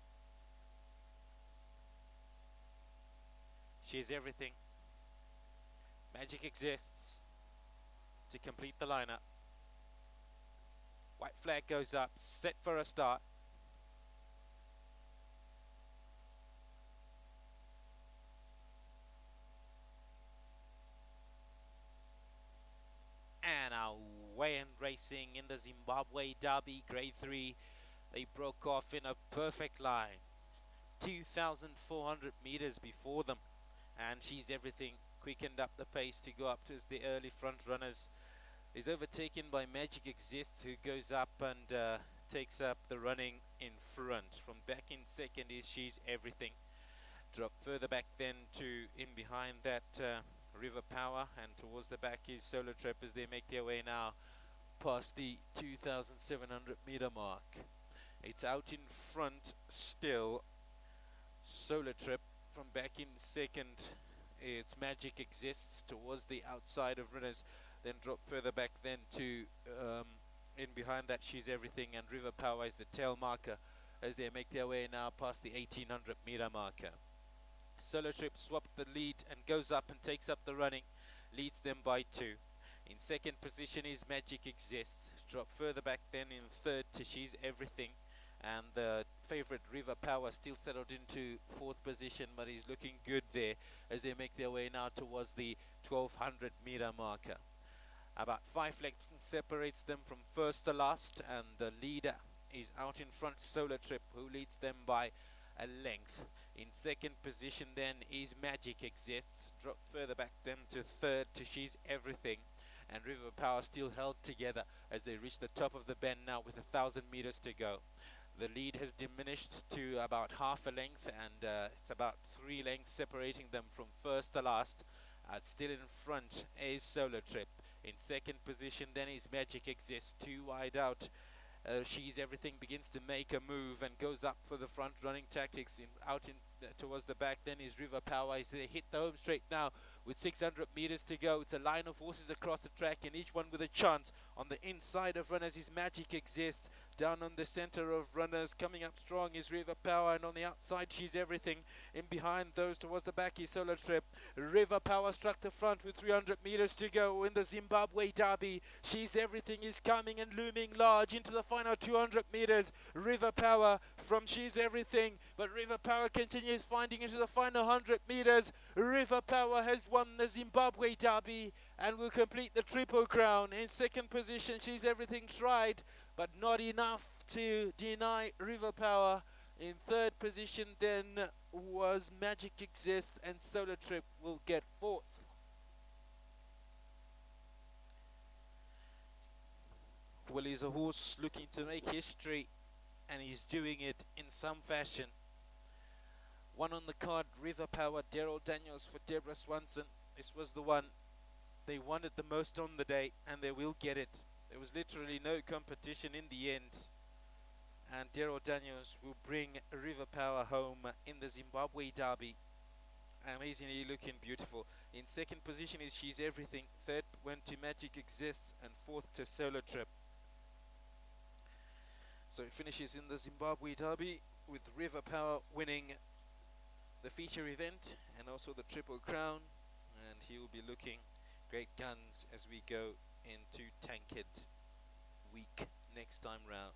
Speaker 1: She's Everything. Magic Exists to complete the lineup. White flag goes up, set for a start. And away and racing in the Zimbabwe Derby Grade 3. They broke off in a perfect line. 2,400 meters before them. And She's Everything quickened up the pace to go up towards the early front runners. Is overtaken by Magic Exists, who goes up and takes up the running in front. From back in second is She's Everything. Drop further back then to in behind that River Power, and towards the back is Solo Trip as they make their way now past the 2,700 meter mark. It's out in front still. Solo Trip from back in second. It's Magic Exists towards the outside of runners, then drop further back then to in behind that She's Everything, and River Power is the tail marker as they make their way now past the 1,800 meter marker. Solo Trip swapped the lead and goes up and takes up the running, leads them by 2. In second position is Magic Exists. Drop further back then in third to She's Everything, and the favorite River Power still settled into fourth position, but he's looking good there as they make their way now towards the 1,200 meter marker. About 5 lengths separates them from first to last, and the leader is out in front, Solo Trip, who leads them by a length. In second position then is Magic Exists. Drop further back then to third to She's Everything, and River Power still held together as they reach the top of the bend now with 1,000 meters to go. The lead has diminished to about half a length, and it's about 3 lengths separating them from first to last. Still in front is Solo Trip. In second position then is Magic Exists, 2 wide out. She's Everything begins to make a move and goes up for the front running tactics. Towards the back then is River Power. They hit the home straight now with 600 meters to go. It's a line of horses across the track, and each one with a chance. On the inside of runners is Magic Exists. Down on the center of runners, coming up strong is River Power, and on the outside She's Everything. In behind those towards the back is Solo Trip. River Power struck the front with 300 meters to go in the Zimbabwe Derby. She's Everything is coming and looming large into the final 200 meters. River Power from She's Everything, but River Power continues finding into the final 100 meters. River Power has won the Zimbabwe Derby and will complete the Triple Crown. In second position, She's Everything tried, but not enough to deny River Power. In third position then was Magic Exists, and Solo Trip will get fourth. Well, he's a horse looking to make history, and he's doing it in some fashion. One on the card, River Power, Daryl Daniels for Deborah Swanson. This was the one they wanted the most on the day, and they will get it. There was literally no competition in the end, and Daryl Daniels will bring River Power home in the Zimbabwe Derby. Amazingly looking beautiful. In second position is She's Everything. Third went to Magic Exists, and fourth to Solo Trip. So it finishes in the Zimbabwe Derby with River Power winning the feature event and also the Triple Crown, and he will be looking great guns as we go into Tankard week next time round.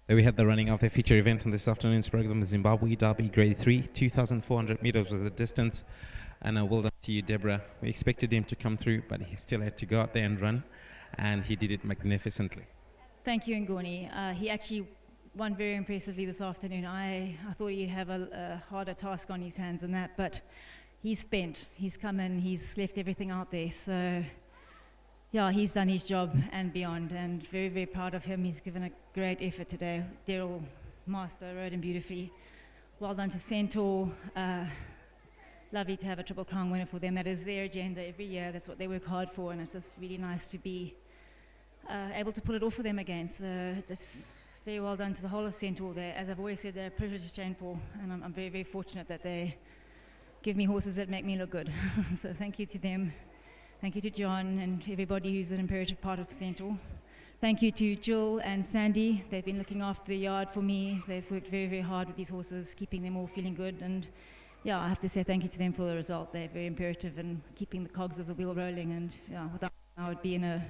Speaker 3: There we had the running of the feature event in this afternoon's program, the Zimbabwe Derby Grade 3, 2,400 meters was the distance. And well done to you, Deborah. We expected him to come through, but he still had to go out there and run, and he did it magnificently.
Speaker 2: Thank you, Ngoni. He actually won very impressively this afternoon. I thought he'd have a harder task on his hands than that, but he's spent. He's come in, he's left everything out there. So, yeah, he's done his job and beyond, and very, very proud of him. He's given a great effort today. Daryl Master rode him beautifully. Well done to Centaur. Lovely to have a Triple Crown winner for them. That is their agenda every year. That's what they work hard for, and it's just really nice to be able to pull it off for them again. So it's very well done to the whole of Centaur there. As I've always said, they're a privilege to train for, and I'm very, very fortunate that they give me horses that make me look good. So thank you to them. Thank you to John and everybody who's an imperative part of Centaur. Thank you to Jill and Sandy. They've been looking after the yard for me. They've worked very, very hard with these horses, keeping them all feeling good. And yeah, I have to say thank you to them for the result. They're very imperative in keeping the cogs of the wheel rolling. And yeah, without them, I would be in a,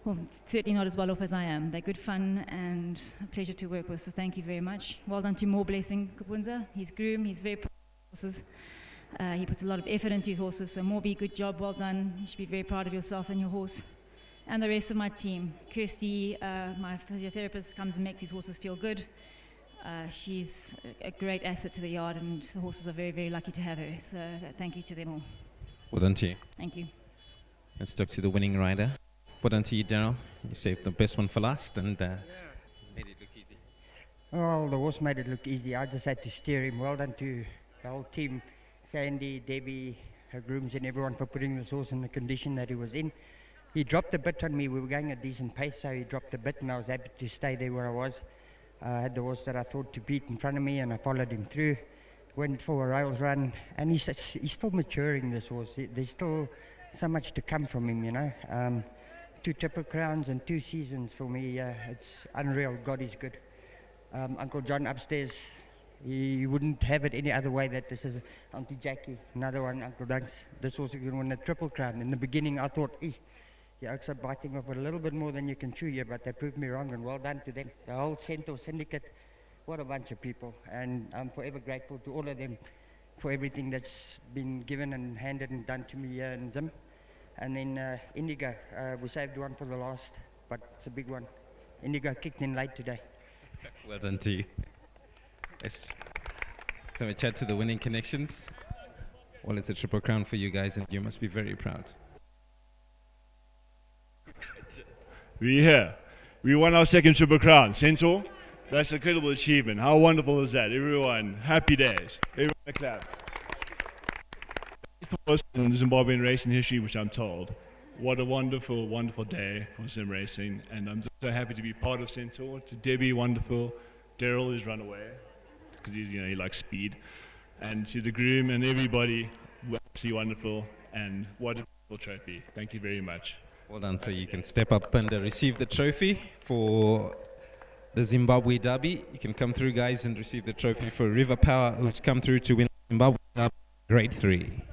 Speaker 2: well, certainly not as well off as I am. They're good fun and a pleasure to work with. So thank you very much. Well done to More Blessing Kabunza. He's groom. He's very proud of horses. He puts a lot of effort into his horses, so Morby, good job, well done. You should be very proud of yourself and your horse. And the rest of my team. Kirsty, my physiotherapist, comes and makes these horses feel good. She's a great asset to the yard, and the horses are very, very lucky to have her. So thank you to them all.
Speaker 3: Well done to you.
Speaker 2: Thank you.
Speaker 3: Let's talk to the winning rider. Well done to you, Daryl. You saved the best one for last and made it look easy.
Speaker 6: Well, the horse made it look easy. I just had to steer him. Well done to the whole team. Sandy, Debbie, her grooms and everyone for putting this horse in the condition that he was in. He dropped a bit on me. We were going at a decent pace, so he dropped a bit, and I was happy to stay there where I was. I had the horse that I thought to beat in front of me, and I followed him through. Went for a rails run, and he's still maturing, this horse. There's still so much to come from him, you know. 2 Triple Crowns and 2 seasons for me. It's unreal. God is good. Uncle John upstairs, he wouldn't have it any other way. That this is Auntie Jackie, another one, Uncle Dunks. This horse is going to win a Triple Crown. In the beginning, I thought, the oaks are biting off a little bit more than you can chew here, but they proved me wrong, and well done to them. The whole Centaur syndicate, what a bunch of people, and I'm forever grateful to all of them for everything that's been given and handed and done to me here in Zim. And then Indigo, we saved one for the last, but it's a big one. Indigo kicked in late today.
Speaker 3: Well done to you. Let's have a chat to the winning connections. Well, it's a Triple Crown for you guys, and you must be very proud.
Speaker 7: We're here. We won our second Triple Crown. Centaur, that's an incredible achievement. How wonderful is that? Everyone, happy days. Everyone clap. First in Zimbabwean racing history, which I'm told. What a wonderful, wonderful day for sim racing. And I'm just so happy to be part of Centaur. To Debbie, wonderful. Daryl has run away because he likes speed. And to the groom and everybody, absolutely wonderful. And what a wonderful trophy. Thank you very much.
Speaker 3: Well done. So you can step up and receive the trophy for the Zimbabwe Derby. You can come through, guys, and receive the trophy for River Power, who's come through to win Zimbabwe Derby Grade 3.